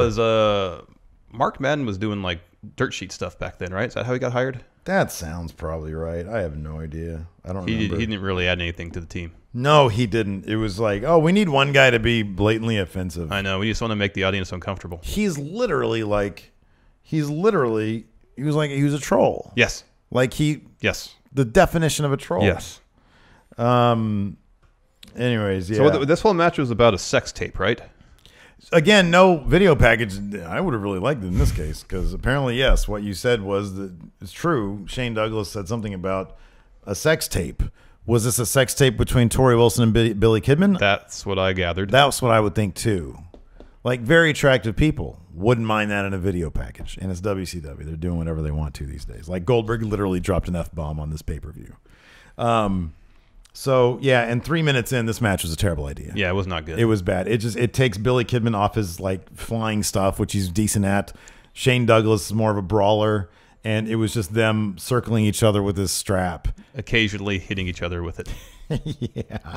Mark Madden was doing, like, dirt sheet stuff back then, right? Is that how he got hired? That sounds probably right. I have no idea. I don't remember. He didn't really add anything to the team. No, he didn't. It was like, oh, we need one guy to be blatantly offensive. I know. We just want to make the audience uncomfortable. He was a troll. Yes. Like Yes. the definition of a troll. Yes. Anyways, yeah. So this whole match was about a sex tape, right? Again, no video package. I would have really liked it in this case because apparently, yes, what you said was that it's true. Shane Douglas said something about a sex tape. Was this a sex tape between Torrie Wilson and Billy Kidman? That's what I gathered. That's what I would think too. Like, very attractive people wouldn't mind that in a video package. And it's WCW. They're doing whatever they want to these days. Like, Goldberg literally dropped an F-bomb on this pay-per-view. So, yeah, and 3 minutes in, this match was a terrible idea. Yeah, it was not good. It was bad. It takes Billy Kidman off his, like, flying stuff, which he's decent at. Shane Douglas is more of a brawler. And it was just them circling each other with this strap. Occasionally hitting each other with it. Yeah.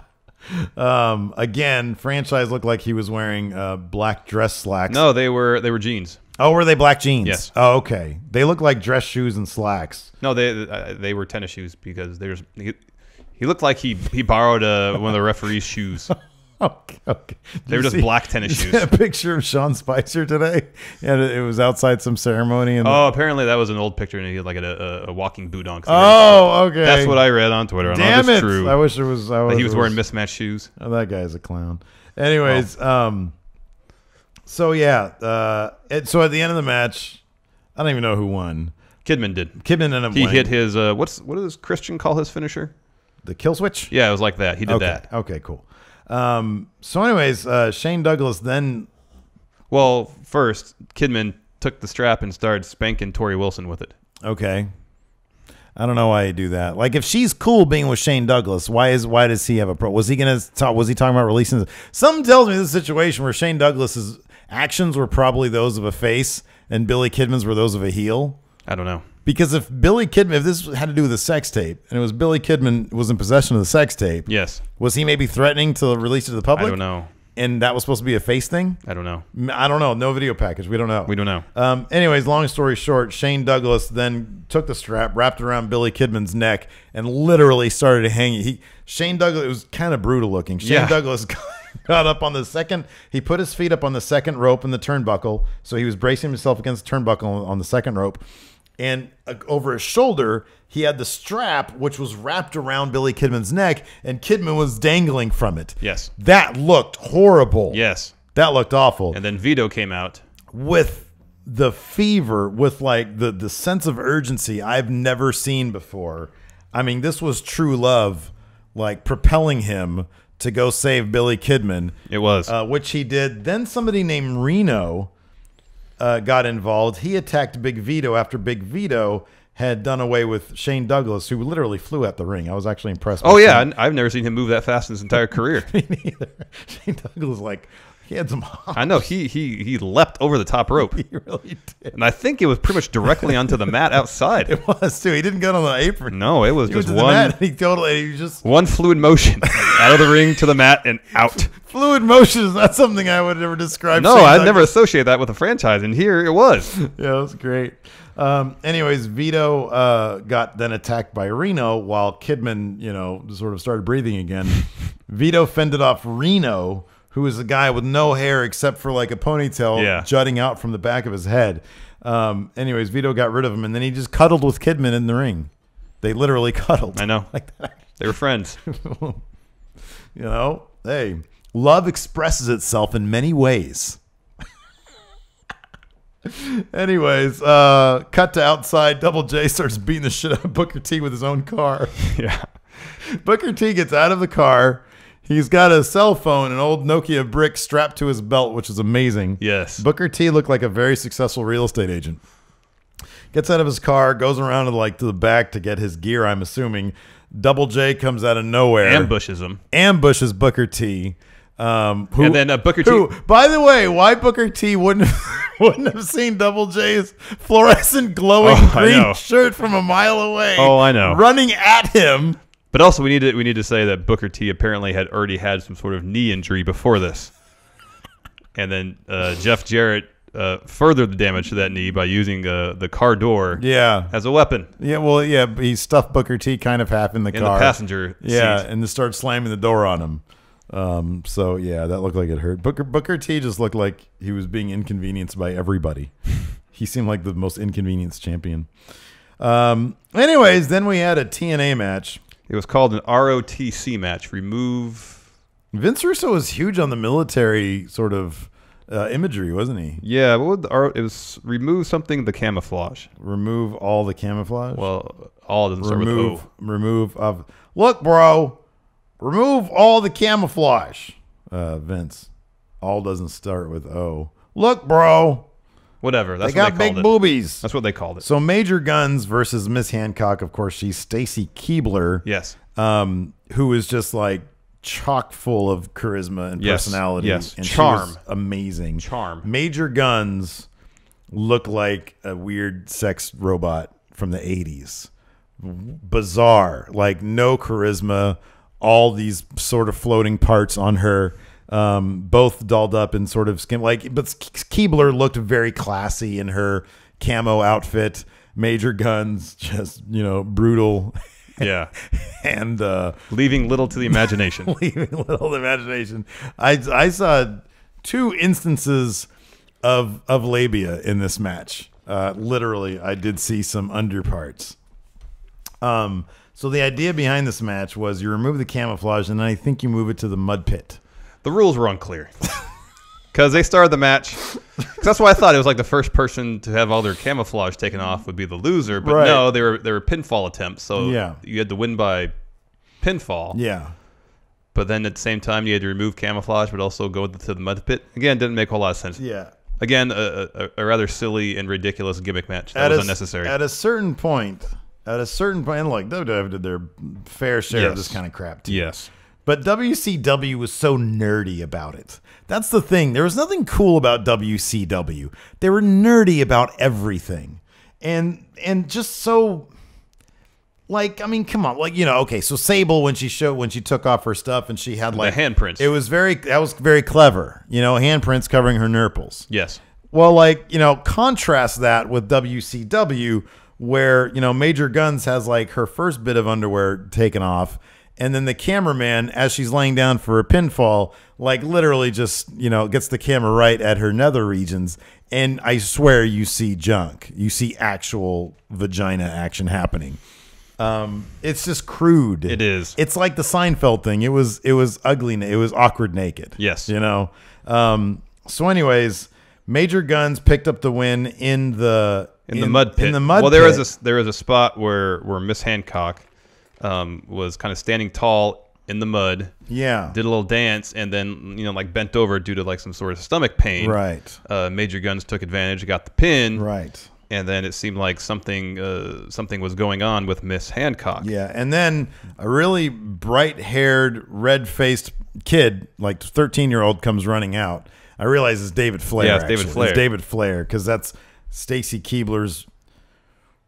Again, franchise looked like he was wearing black dress slacks. No, they were jeans. Oh, were they black jeans? Yes. Oh, okay. They look like dress shoes and slacks. No, they were tennis shoes because he looked like he borrowed one of the referee's shoes. Okay. They were just black tennis shoes. A picture of Sean Spicer today, and it was outside some ceremony. And apparently that was an old picture, and he had like a walking boot on. Oh, okay. That's what I read on Twitter. Damn it! True. I wish it was. That he was wearing mismatched shoes. Oh, that guy's a clown. Anyways, so yeah, so at the end of the match, I don't even know who won. Kidman did. Kidman ended up He winning. hit his what does Christian call his finisher? The kill switch. Yeah, it was like that. He did that. Okay, cool. So anyways, Shane Douglas then... Well, first, Kidman took the strap and started spanking Torrie Wilson with it. Okay. I don't know why you do that. Like, if she's cool being with Shane Douglas, why does he have a pro? Was he talking about releasing this? Something tells me this is a situation where Shane Douglas's actions were probably those of a face and Billy Kidman's were those of a heel. I don't know. Because if this had to do with a sex tape, and it was Billy Kidman was in possession of the sex tape, yes, was he maybe threatening to release it to the public? I don't know. And that was supposed to be a face thing? I don't know. I don't know. No video package. We don't know. We don't know. Anyways, long story short, Shane Douglas then took the strap, wrapped it around Billy Kidman's neck, and literally started hanging. Shane Douglas, it was kind of brutal looking. Shane Douglas got up on the second. He put his feet up on the second rope in the turnbuckle, so he was bracing himself against the turnbuckle on the second rope. And over his shoulder, he had the strap, which was wrapped around Billy Kidman's neck, and Kidman was dangling from it. Yes. That looked horrible. Yes. That looked awful. And then Vito came out. With the fever, with like the sense of urgency I've never seen before. I mean, this was true love, like propelling him to go save Billy Kidman. It was. Which he did. Then somebody named Reno got involved. He attacked Big Vito after Big Vito had done away with Shane Douglas, who literally flew at the ring. I was actually impressed. Oh, yeah. I've never seen him move that fast in his entire career. Me neither. Shane Douglas, like, he had some hops. I know. He leapt over the top rope. He really did. And I think it was pretty much directly onto the mat outside. It was, too. He didn't get on the apron. No, it was He just went to the one. mat, he just one fluid motion out of the ring to the mat and out. Fluid motion is not something I would ever describe. No, Shane I'd Douglas. never associate that with a franchise, and here it was. Yeah, it was great. Anyways, Vito got then attacked by Reno while Kidman, sort of started breathing again. Vito fended off Reno, who is a guy with no hair except for like a ponytail jutting out from the back of his head. Anyways, Vito got rid of him, and then he just cuddled with Kidman in the ring. They literally cuddled. I know. Like that. They were friends. Hey, love expresses itself in many ways. Anyways, cut to outside. Double J starts beating the shit out of Booker T with his own car. Yeah. Booker T gets out of the car. He's got a cell phone, an old Nokia brick strapped to his belt, which is amazing. Yes. Booker T looked like a very successful real estate agent. Gets out of his car, goes around to the back to get his gear, I'm assuming. Double J comes out of nowhere. Ambushes him. Ambushes Booker T. And then Booker T. Who, by the way, why Booker T wouldn't have seen Double J's fluorescent glowing green shirt from a mile away. Oh, I know. Running at him. But also, we need to say that Booker T apparently had already had some sort of knee injury before this. And then Jeff Jarrett furthered the damage to that knee by using the car door as a weapon. Yeah, well, he stuffed Booker T kind of half in the car. In the passenger seat. And then started slamming the door on him. So, that looked like it hurt. Booker T just looked like he was being inconvenienced by everybody. He seemed like the most inconvenienced champion. Anyways, then we had a TNA match. It was called an ROTC match. Vince Russo was huge on the military sort of imagery, wasn't he? Yeah, it was remove something, the camouflage. Remove all the camouflage? Well, all doesn't start with O. Look, bro, remove all the camouflage. Vince, all doesn't start with O. Look, bro. Whatever. That's they what got they called big it. boobies. That's what they called it. So Major Guns versus Miss Hancock. Of course, she's Stacy Keibler. Yes. Who is just like chock full of charisma and personality. Yes. And charm. She was amazing. Charm. Major Guns looked like a weird sex robot from the 80s. Bizarre. Like no charisma. All these sort of floating parts on her. Both dolled up in sort of skin, but Keibler looked very classy in her camo outfit. Major Guns, just brutal. Yeah, and leaving little to the imagination. Leaving little to the imagination. I saw 2 instances of labia in this match. Literally, I did see some underparts. So the idea behind this match was you remove the camouflage, and then I think you move it to the mud pit. The rules were unclear because they started the match. That's why I thought it was like the first person to have all their camouflage taken off would be the loser, but no, they were pinfall attempts. So you had to win by pinfall. Yeah. But then at the same time, you had to remove camouflage, but also go to the mud pit. Again, didn't make a whole lot of sense. Yeah. Again, a rather silly and ridiculous gimmick match that was unnecessary. At a certain point, and like WWF did their fair share of this kind of crap too. Yes. But WCW was so nerdy about it. That's the thing. There was nothing cool about WCW. They were nerdy about everything. And just so like, I mean, come on. Like, okay, so Sable when she took off her stuff and she had like the handprints. That was very clever. Handprints covering her nurples. Yes. Well, like, contrast that with WCW where, Major Guns has like her first bit of underwear taken off. And then the cameraman, as she's laying down for a pinfall, like literally just, gets the camera right at her nether regions. And I swear you see junk. You see actual vagina action happening. It's just crude. It is. It's like the Seinfeld thing. It was ugly. It was awkward naked. Yes. So anyways, Major Guns picked up the win in the mud pit. In the mud pit. There was a spot where Miss Hancock was kind of standing tall in the mud. Yeah. Did a little dance and then, like bent over due to like some sort of stomach pain. Right. Major Guns took advantage, got the pin. Right. And then it seemed like something was going on with Miss Hancock. Yeah. And then a really bright-haired, red-faced kid, like 13-year-old, comes running out. I realize it's David Flair. Yeah, it's David Flair. It's David Flair because that's Stacy Keibler's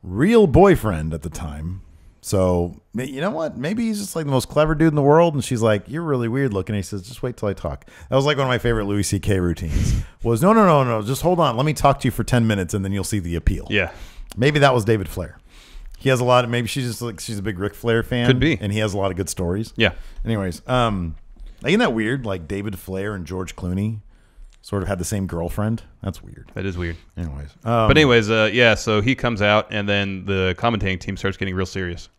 real boyfriend at the time. So, you know what? Maybe he's just like the most clever dude in the world. And she's like, you're really weird looking. And he says, just wait till I talk. That was like one of my favorite Louis C.K. routines was, no. Just hold on. Let me talk to you for 10 minutes and then you'll see the appeal. Yeah. Maybe that was David Flair. He has a lot of, maybe she's a big Ric Flair fan. Could be. And he has a lot of good stories. Yeah. Anyways, isn't that weird? Like David Flair and George Clooney sort of had the same girlfriend. That's weird. That is weird. Anyways. But anyways, yeah, so he comes out and then the commentating team starts getting real serious.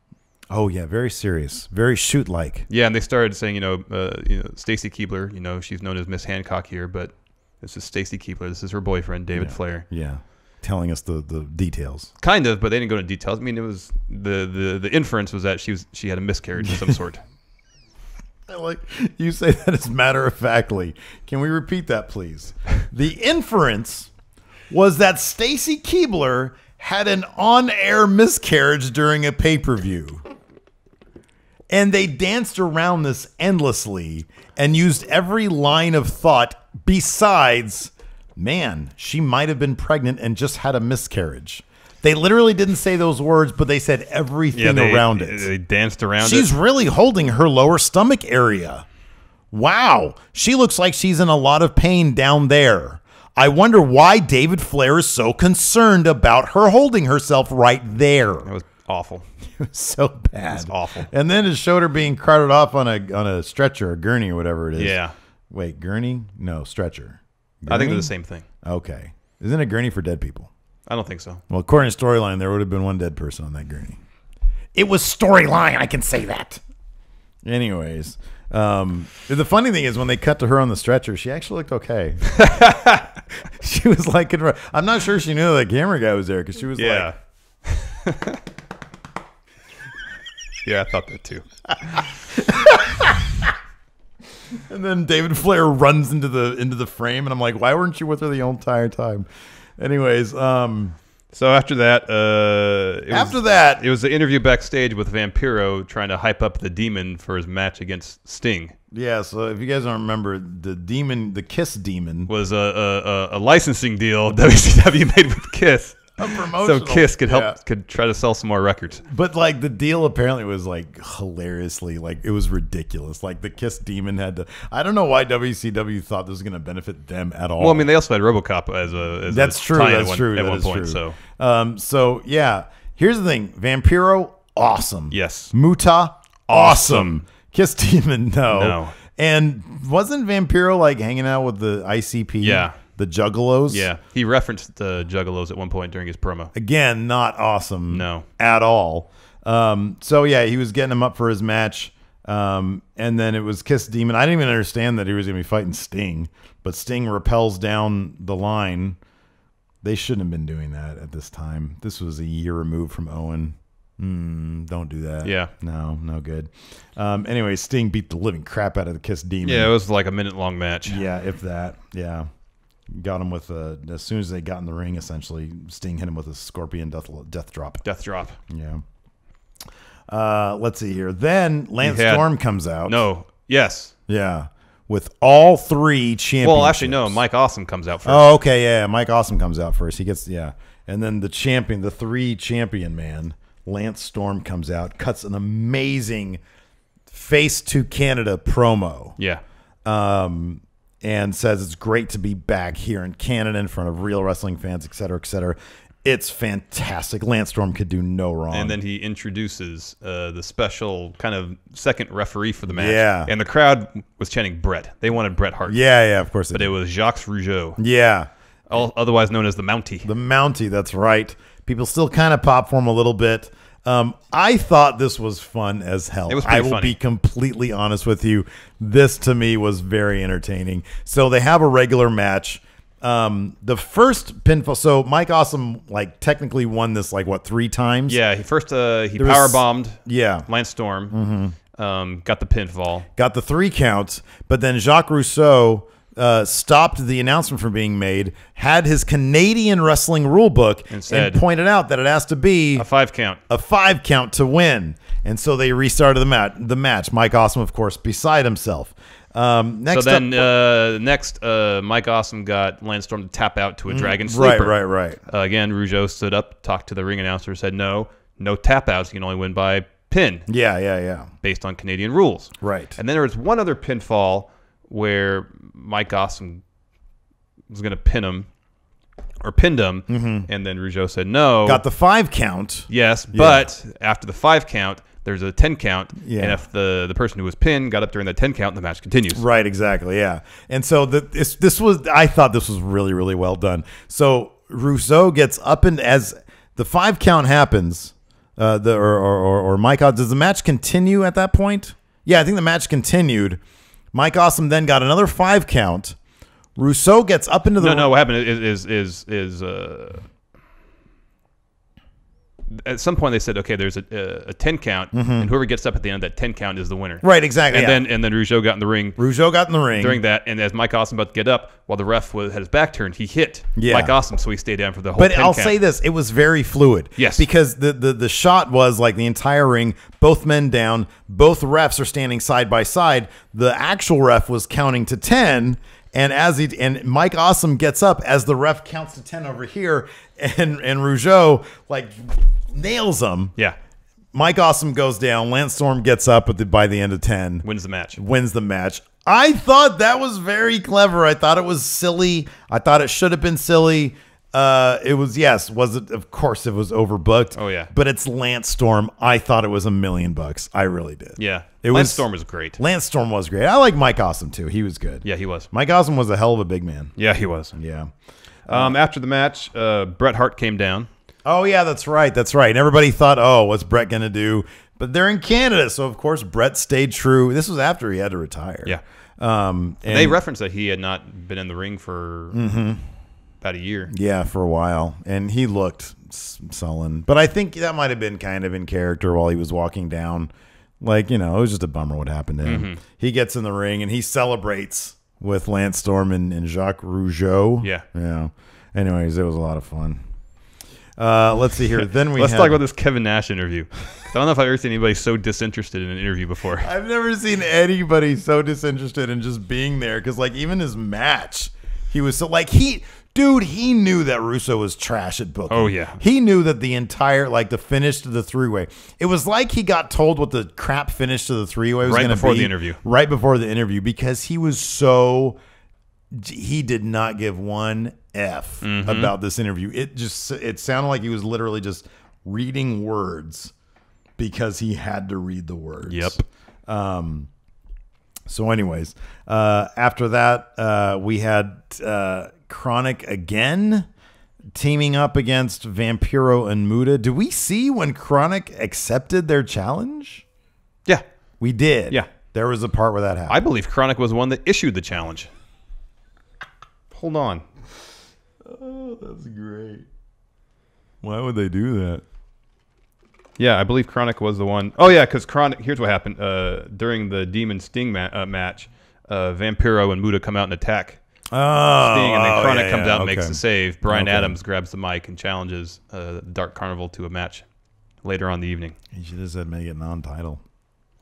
Oh yeah, very serious. Very shoot-like. Yeah, and they started saying, Stacy Keibler, she's known as Miss Hancock here, but this is Stacy Keibler. This is her boyfriend, David Flair. Yeah. Telling us the details. Kind of, but they didn't go into details. I mean, it was the inference was that she had a miscarriage of some sort. Like you say that as matter-of-factly. Can we repeat that, please? The inference was that Stacy Keibler had an on-air miscarriage during a pay-per-view. And they danced around this endlessly and used every line of thought besides, man, she might have been pregnant and just had a miscarriage. They literally didn't say those words, but they said everything around it. They danced around it. She's really holding her lower stomach area. Wow. She looks like she's in a lot of pain down there. I wonder why David Flair is so concerned about her holding herself right there. That was awful. It was so bad. It was awful. And then it showed her being carted off on a stretcher, a gurney or whatever it is. Yeah. Wait, gurney? No, stretcher. Gurney? I think they're the same thing. Okay. Isn't a gurney for dead people? I don't think so. Well, according to storyline, there would have been one dead person on that gurney. It was storyline. I can say that. Anyways, the funny thing is when they cut to her on the stretcher, she actually looked okay. She was like, I'm not sure she knew the camera guy was there because she was like. Yeah, I thought that too. And then David Flair runs into the frame, and I'm like, why weren't you with her the entire time? Anyways, so after that, it was the interview backstage with Vampiro trying to hype up the Demon for his match against Sting. Yeah, so if you guys don't remember, the Kiss Demon was a licensing deal WCW made with Kiss. So Kiss could could try to sell some more records. But like the deal apparently was like hilariously, like it was ridiculous. Like the Kiss Demon had to, I don't know why WCW thought this was going to benefit them at all. Well, I mean, they also had RoboCop as at one point. So yeah, here's the thing. Vampiro, awesome. Yes. Muta, awesome. Kiss Demon, no. And wasn't Vampiro like hanging out with the ICP? Yeah. The Juggalos? Yeah. He referenced the Juggalos at one point during his promo. Again, not awesome. No. At all. So, yeah, he was getting him up for his match. And then it was Kiss Demon. I didn't even understand that he was going to be fighting Sting. But Sting rappels down the line. They shouldn't have been doing that at this time. This was a year removed from Owen. Don't do that. Yeah. No good. Anyway, Sting beat the living crap out of the Kiss Demon. Yeah, it was like a minute-long match. Yeah, if that. Yeah. Got him with as soon as they got in the ring, essentially, Sting hit him with a scorpion death drop. Death drop. Yeah. Let's see here. Then Lance Storm comes out. No. Yes. Yeah. With all three championships. Well, actually, no. Mike Awesome comes out first. Oh, okay. Yeah. Mike Awesome comes out first. He gets, yeah. And then the champion, the three champion man, Lance Storm comes out, cuts an amazing Face to Canada promo. Yeah. And says it's great to be back here in Canada in front of real wrestling fans, et cetera, et cetera. It's fantastic. Lance Storm could do no wrong. And then he introduces the special kind of second referee for the match. Yeah. And the crowd was chanting Bret. They wanted Bret Hart. Yeah, of course. But it was Jacques Rougeau. Yeah. Otherwise known as the Mountie. The Mountie, that's right. People still kind of pop for him a little bit. I thought this was fun as hell. It was pretty I will be completely honest with you. This to me was very entertaining. So they have a regular match. The first pinfall. So Mike Awesome like technically won this like what 3 times? Yeah, he power bombed. Yeah, Lance Storm. Got the pinfall. Got the 3 counts. But then Jacques Rousseau stopped the announcement from being made, had his Canadian wrestling rule book, and pointed out that it has to be a 5 count. A 5 count to win. And so they restarted the match. Mike Awesome, of course, beside himself. Next, Mike Awesome got Lance Storm to tap out to a Dragon Sleeper. Right. Again, Rougeau stood up, talked to the ring announcer, said no tap outs. You can only win by pin. Yeah. Based on Canadian rules. Right. And then there was one other pinfall where Mike Awesome was going to pin him, or pinned him, and then Rougeau said no. Got the 5 count. Yes, but after the 5 count, there's a 10 count, and if the person who was pinned got up during that 10 count, the match continues. Right, exactly, yeah. And so this was, I thought this was really, really well done. So Rougeau gets up, and as the 5 count happens, or Mike, does the match continue at that point? Yeah, I think the match continued. Mike Awesome then got another 5 count. Rougeau gets up into the... No, what happened is at some point they said, okay, there's a 10 count, and whoever gets up at the end of that 10 count is the winner. Right, exactly. And then Rougeau got in the ring. Rougeau got in the ring. During that, and as Mike Awesome about to get up, while the ref had his back turned, he hit Mike Awesome, so he stayed down for the whole 10 count. But I'll say this, it was very fluid. Yes. Because the shot was like the entire ring, both men down, both refs are standing side by side. The actual ref was counting to 10, and Mike Awesome gets up as the ref counts to 10 over here, and Rougeau like nails him. Yeah. Mike Awesome goes down. Lance Storm gets up by the end of 10. Wins the match. I thought that was very clever. I thought it was silly. I thought it should have been silly. It was, yes. Was it? Of course, it was overbooked. Oh, yeah. But it's Lance Storm. I thought it was $1 million. I really did. Yeah. Lance Storm was great. Lance Storm was great. I like Mike Awesome, too. He was good. Yeah, he was. Mike Awesome was a hell of a big man. Yeah, he was. Yeah. After the match, Bret Hart came down. Oh, yeah, that's right. That's right. And everybody thought, oh, what's Bret going to do? But they're in Canada, so of course Bret stayed true. This was after he had to retire. Yeah. And they referenced that he had not been in the ring for about a year. Yeah, for a while. And he looked sullen. But I think that might have been kind of in character while he was walking down. Like, it was just a bummer what happened to him. He gets in the ring and he celebrates with Lance Storm and Jacques Rougeau. Yeah. Yeah. Anyways, it was a lot of fun. Let's see here. Then let's talk about this Kevin Nash interview. I don't know if I've ever seen anybody so disinterested in an interview before. I've never seen anybody so disinterested in just being there, because like even his match, he was so like he knew that Russo was trash at booking. Oh yeah, he knew that the entire the finish to the 3-way. It was like he got told what the crap finish to the 3-way was going to be right before the interview. Right before the interview, because he was so. He did not give one F about this interview. It sounded like he was literally just reading words because he had to read the words. Yep. So anyways, after that, we had Chronic again teaming up against Vampiro and Muta. Did we see when Chronic accepted their challenge? Yeah. We did. Yeah. There was a part where that happened. I believe Chronic was the one that issued the challenge. Hold on. Oh, that's great. Why would they do that? Yeah, I believe Chronic was the one. Oh, yeah, because Chronic, here's what happened. During the Demon Sting match, Vampiro and Muta come out and attack Sting, and then Chronic comes out and makes the save. Brian Adams grabs the mic and challenges Dark Carnival to a match later on in the evening. He should have said make it non-title.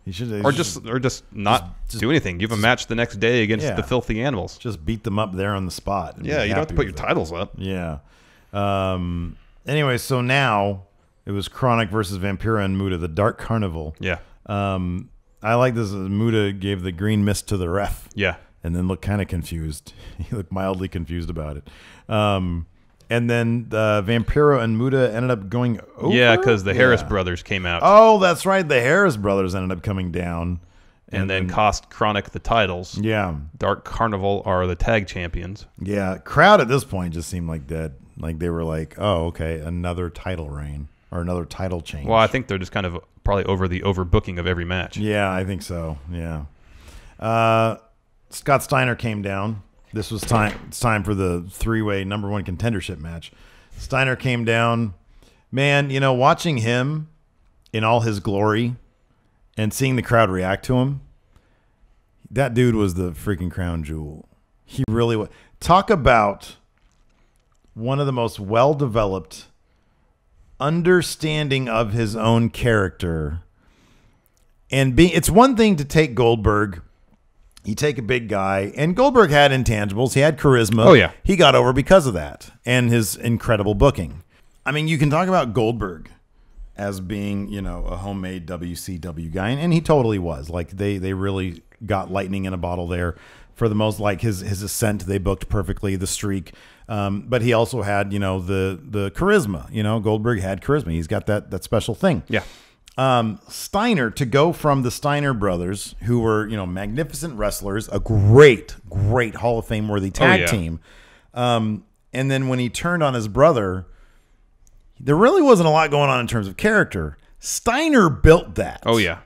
He should or just not do anything. Give a match the next day against the Filthy Animals. Just beat them up there on the spot. Yeah, you don't have to put your titles up. Yeah. Anyway, so now it was Chronic versus Vampira and Muta, the Dark Carnival. Yeah. I like this. Muta gave the green mist to the ref. Yeah. And then looked kind of confused. He looked mildly confused about it. And then Vampiro and Muta ended up going over. Yeah, because the Harris brothers came out. Oh, that's right. The Harris brothers ended up coming down. And then cost Chronic the titles. Yeah. Dark Carnival are the tag champions. Yeah. Crowd at this point just seemed like dead. Like they were like, oh, okay, another title reign or another title change. Well, I think they're just kind of probably over the overbooking of every match. Yeah, I think so. Yeah. Scott Steiner came down. This was time. It's time for the 3-way #1 contendership match. Steiner came down. Man, watching him in all his glory and seeing the crowd react to him, that dude was the freaking crown jewel. He really was. Talk about one of the most well-developed understanding of his own character. And it's one thing to take Goldberg. You take a big guy, and Goldberg had intangibles. He had charisma. Oh, yeah. He got over because of that and his incredible booking. I mean, you can talk about Goldberg as being, a homemade WCW guy, and he totally was. Like, they really got lightning in a bottle there for the most, like his ascent, they booked perfectly, the streak. But he also had, the charisma. Goldberg had charisma. He's got that special thing. Yeah. Steiner, to go from the Steiner brothers, who were, magnificent wrestlers, a great Hall of Fame worthy tag team. And then when he turned on his brother, there really wasn't a lot going on in terms of character. Steiner built that. Oh, yeah.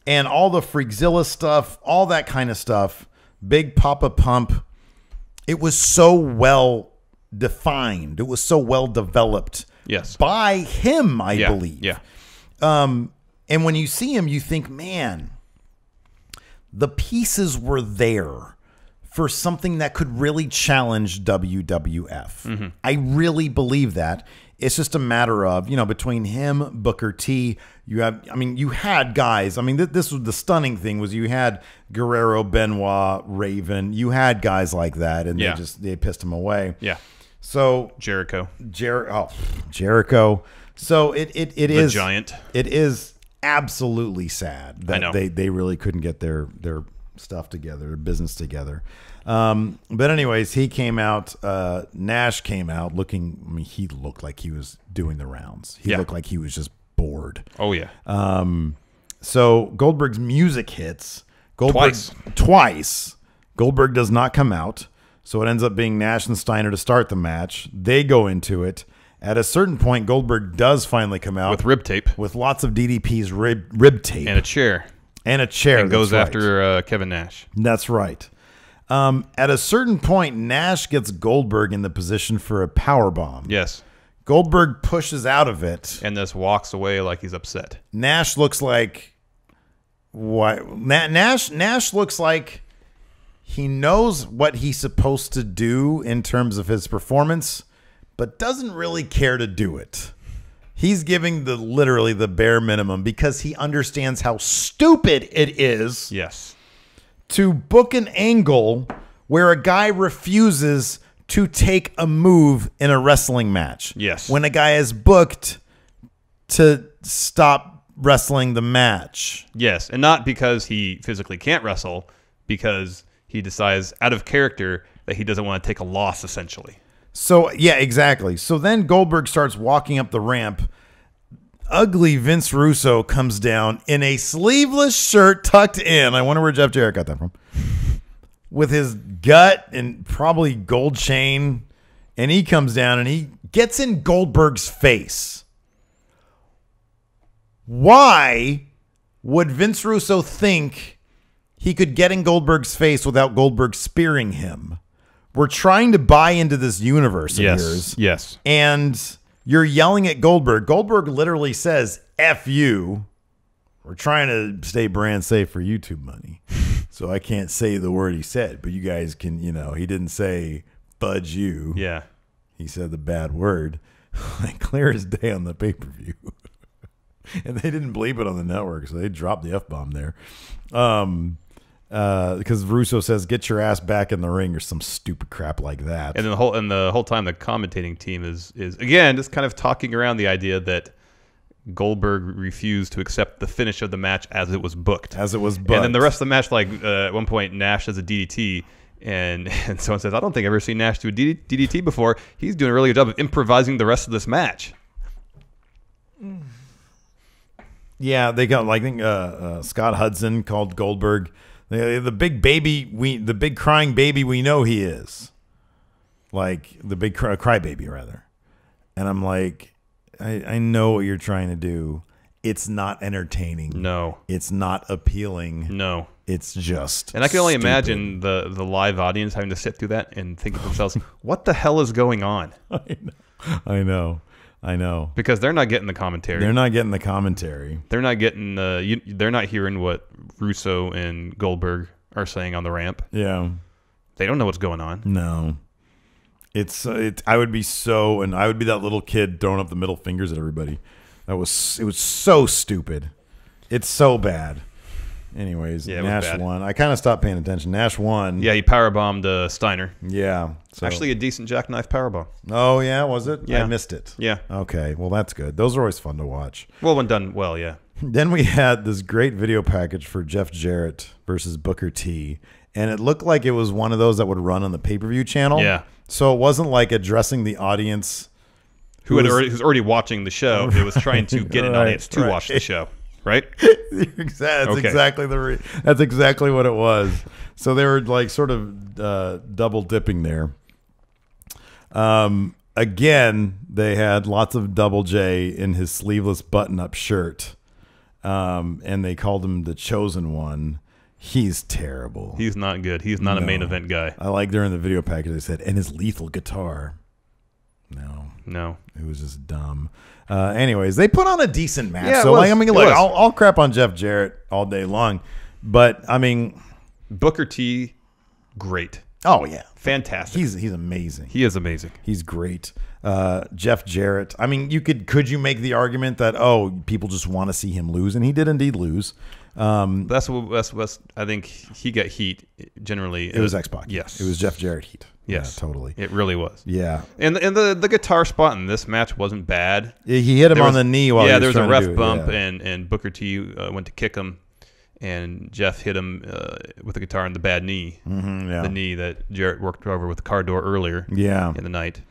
And all the Freakzilla stuff, all that kind of stuff, Big Papa Pump, it was so well defined. It was so well developed. Yes. By him, I believe. Yeah. And when you see him, you think, man, the pieces were there for something that could really challenge WWF. I really believe that. It's just a matter of, between him, Booker T, you had guys. This was the stunning thing was you had Guerrero, Benoit, Raven. You had guys like that, and they pissed him away. Yeah. So Jericho. Jericho. So it is giant. It is absolutely sad that they really couldn't get their stuff together, their business together. But anyways, he came out. Nash came out looking. He looked like he was doing the rounds. He looked like he was just bored. Oh yeah. So Goldberg's music hits. Twice. Goldberg does not come out. So it ends up being Nash and Steiner to start the match. They go into it. At a certain point, Goldberg does finally come out with rib tape, with lots of DDP's rib tape and a chair, and goes after Kevin Nash. That's right. At a certain point, Nash gets Goldberg in the position for a powerbomb. Yes. Goldberg pushes out of it and just walks away like he's upset. Nash looks like Nash looks like he knows what he's supposed to do in terms of his performance, but doesn't really care to do it. He's giving literally the bare minimum because he understands how stupid it is. Yes. To book an angle where a guy refuses to take a move in a wrestling match. Yes. When a guy is booked to stop wrestling the match. Yes. And not because he physically can't wrestle, because he decides out of character that he doesn't want to take a loss, essentially. So, yeah, exactly. So then Goldberg starts walking up the ramp. Ugly Vince Russo comes down in a sleeveless shirt tucked in. I wonder where Jeff Jarrett got that from. With his gut and probably gold chain. And he comes down and he gets in Goldberg's face. Why would Vince Russo think he could get in Goldberg's face without Goldberg spearing him? We're trying to buy into this universe of yours. Yes. And you're yelling at Goldberg. Goldberg literally says, F you. We're trying to stay brand safe for YouTube money. So I can't say the word he said, but you guys can, he didn't say fudge you. Yeah. He said the bad word. Like clear as day on the pay-per-view. And they didn't bleep it on the network, so they dropped the F-bomb there. Because Russo says, "Get your ass back in the ring," or some stupid crap like that. And then the whole time, the commentating team is again just kind of talking around the idea that Goldberg refused to accept the finish of the match as it was booked. And then the rest of the match, like at one point, Nash does a DDT, and someone says, "I don't think I've ever seen Nash do a DDT before. He's doing a really good job of improvising the rest of this match." Yeah, they got I think Scott Hudson called Goldberg the big baby, the big crying baby we know he is, like the big crybaby rather. And I'm like, I know what you're trying to do. It's not entertaining. No, it's not appealing. No, it's just. And I can only stupid. Imagine the live audience having to sit through that and think to themselves, "What the hell is going on?" I know. Because they're not getting the commentary. They're not getting the commentary. They're not getting they're not hearing what Russo and Goldberg are saying on the ramp. Yeah. They don't know what's going on. No. I would be that little kid throwing up the middle fingers at everybody. It was so stupid. It's so bad. Anyways, yeah, Nash won. I kind of stopped paying attention. Nash won. Yeah, he powerbombed Steiner. Yeah. So. Actually, a decent jackknife powerbomb. Oh, yeah? Was it? Yeah. I missed it. Yeah. Okay. Well, that's good. Those are always fun to watch. Well, when done well, yeah. Then we had this great video package for Jeff Jarrett versus Booker T. and it looked like it was one of those that would run on the pay-per-view channel. Yeah. So it wasn't like addressing the audience who's already watching the show. It was trying to get an audience to watch the show, right? That's exactly what it was. So they were like sort of double dipping there. Again, they had lots of Double J in his sleeveless button-up shirt, and they called him the Chosen One. He's terrible. He's not good. He's not a main event guy. I like during the video package they said, and his lethal guitar. No, it was just dumb. Anyways, they put on a decent match. Yeah, so like, I mean, look, I'll crap on Jeff Jarrett all day long, but I mean, Booker T, great. Oh yeah, fantastic. He's amazing. He is amazing. He's great. Jeff Jarrett. I mean, could you make the argument that people just want to see him lose, and he did indeed lose. That's I think he got heat generally. It was X-Pac. Yes, it was Jeff Jarrett heat. Yes, yeah, totally. It really was. Yeah, and the guitar spot in this match wasn't bad. He hit him on the knee while there was a ref bump, and Booker T went to kick him, and Jeff hit him with the guitar on the bad knee, the knee that Jarrett worked over with the car door earlier. In the night.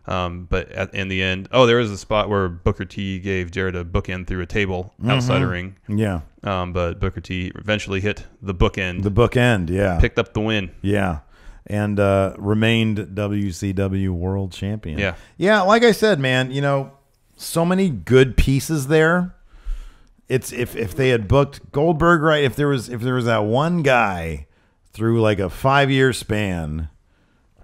But in the end, there was a spot where Booker T gave Jarrett a bookend through a table outside the ring. Yeah. But Booker T eventually hit the bookend. The bookend, yeah. Picked up the win. Yeah. And remained WCW World Champion. Yeah. Yeah, like I said, man, so many good pieces there. It's if they had booked Goldberg right, if there was that one guy through like a 5-year span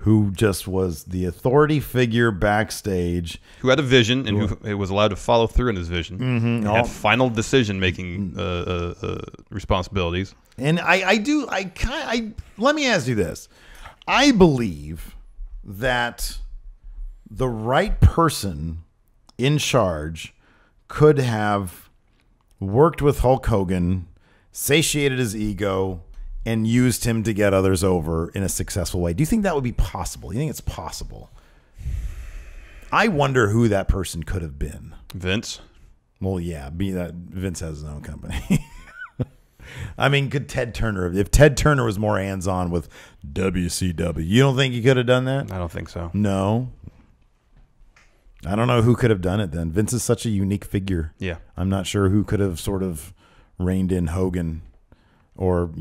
who just was the authority figure backstage, who had a vision and who was allowed to follow through in his vision, and had final decision making responsibilities. And let me ask you this: I believe that the right person in charge could have worked with Hulk Hogan, satiated his ego, and used him to get others over in a successful way. Do you think that would be possible? You think it's possible? I wonder who that person could have been. Vince? Well, yeah, Vince has his own company. I mean, could Ted Turner, if Ted Turner was more hands-on with WCW, you don't think he could have done that? I don't think so. No. I don't know who could have done it then. Vince is such a unique figure. Yeah. I'm not sure who could have sort of reined in Hogan or,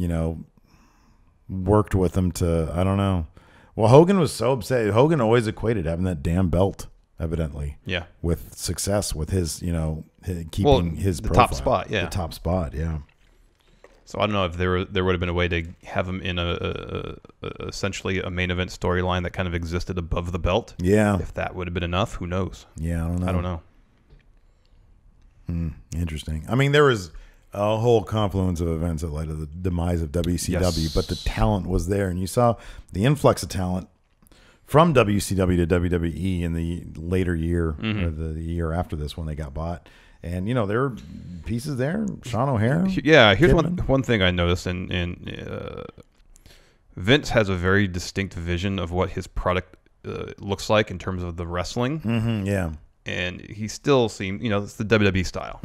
worked with him to, I don't know. Well, Hogan was so upset. Hogan always equated having that damn belt, evidently. Yeah. With success, with his, keeping his the profile. top spot, yeah. The top spot, yeah. So I don't know if there would have been a way to have him in essentially a main event storyline that kind of existed above the belt. Yeah. If that would have been enough, who knows? Yeah, I don't know. Interesting. I mean, there was a whole confluence of events that led to the demise of WCW, but the talent was there, and you saw the influx of talent from WCW to WWE in the later year, or the year after this when they got bought. And there were pieces there. Sean O'Hare. Yeah, here's Kidman. one thing I noticed, and Vince has a very distinct vision of what his product looks like in terms of the wrestling. Yeah, and he still seems, it's the WWE style,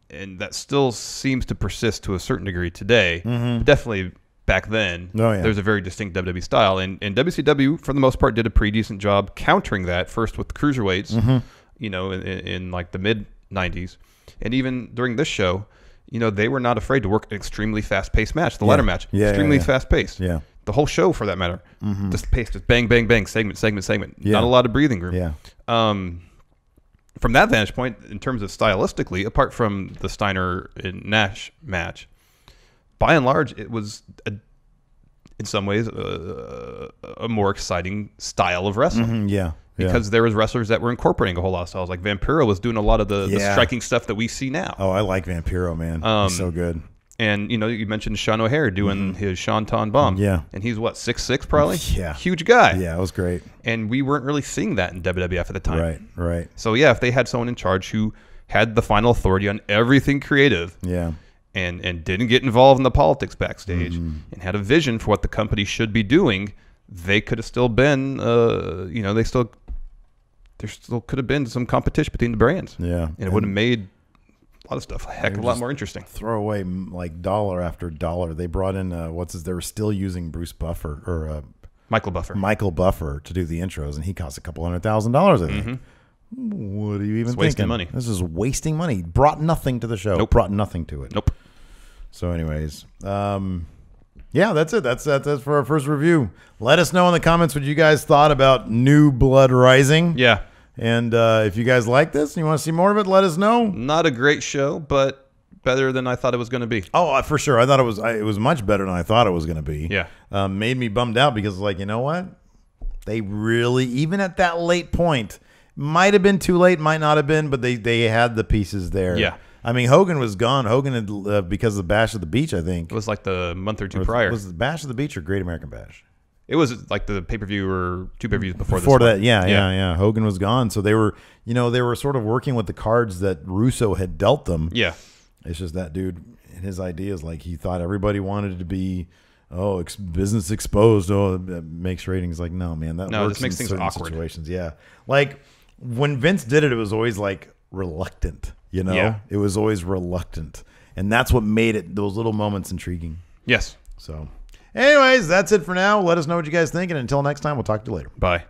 and that still seems to persist to a certain degree today. But definitely back then, there's a very distinct WWE style, and WCW for the most part did a pretty decent job countering that. First with the cruiserweights. In like the mid 90s, and even during this show, they were not afraid to work an extremely fast-paced match. The ladder match, extremely fast-paced. Yeah, the whole show for that matter, just paced, just bang, bang, bang, segment. Not a lot of breathing room. Yeah. From that vantage point, in terms of stylistically, apart from the Steiner and Nash match, by and large, it was in some ways a more exciting style of wrestling. Because there was wrestlers that were incorporating a whole lot of styles. Like Vampira was doing a lot of the striking stuff that we see now. Oh, I like Vampiro, man. He's so good. And, you mentioned Sean O'Hare doing his Shanton Bomb. Yeah. And he's, what, 6'6", probably? Yeah. Huge guy. Yeah, it was great. And we weren't really seeing that in WWF at the time. Right. So, yeah, if they had someone in charge who had the final authority on everything creative and didn't get involved in the politics backstage and had a vision for what the company should be doing, they could have still been, there still could have been some competition between the brands. Yeah. And it would have made A lot of stuff. A heck of a lot more interesting. Throw away like dollar after dollar. They brought in they were still using Bruce Buffer or Michael Buffer to do the intros, and he cost $200,000. I think. What are you even thinking? Wasting money. This is wasting money. Brought nothing to the show. Nope. Brought nothing to it. Nope. So, anyways, yeah, that's it. That's for our first review. Let us know in the comments what you guys thought about New Blood Rising. Yeah. And if you guys like this and you want to see more of it, let us know. Not a great show, but better than I thought it was going to be. Oh, for sure. I thought it was much better than I thought it was going to be. Yeah. Made me bummed out because, like, you know what? They really, even at that late point, might have been too late, might not have been, but they had the pieces there. Yeah. I mean, Hogan was gone. Hogan had, because of the Bash of the Beach, I think. It was like the month or two prior. Was it the Bash of the Beach or Great American Bash? It was like the pay-per-view or two pay-per-views before this that, one. Yeah. Hogan was gone. So they were sort of working with the cards that Russo had dealt them. Yeah. It's just that dude, his ideas, like he thought everybody wanted it to be, business exposed. Oh, it makes ratings. Like, no, man, that works this makes in things certain awkward. situations. Yeah. Like when Vince did it, it was always like reluctant, you know? Yeah. It was always reluctant. And that's what made it, those little moments, intriguing. Yes. So anyways, that's it for now. Let us know what you guys think. And until next time, we'll talk to you later. Bye.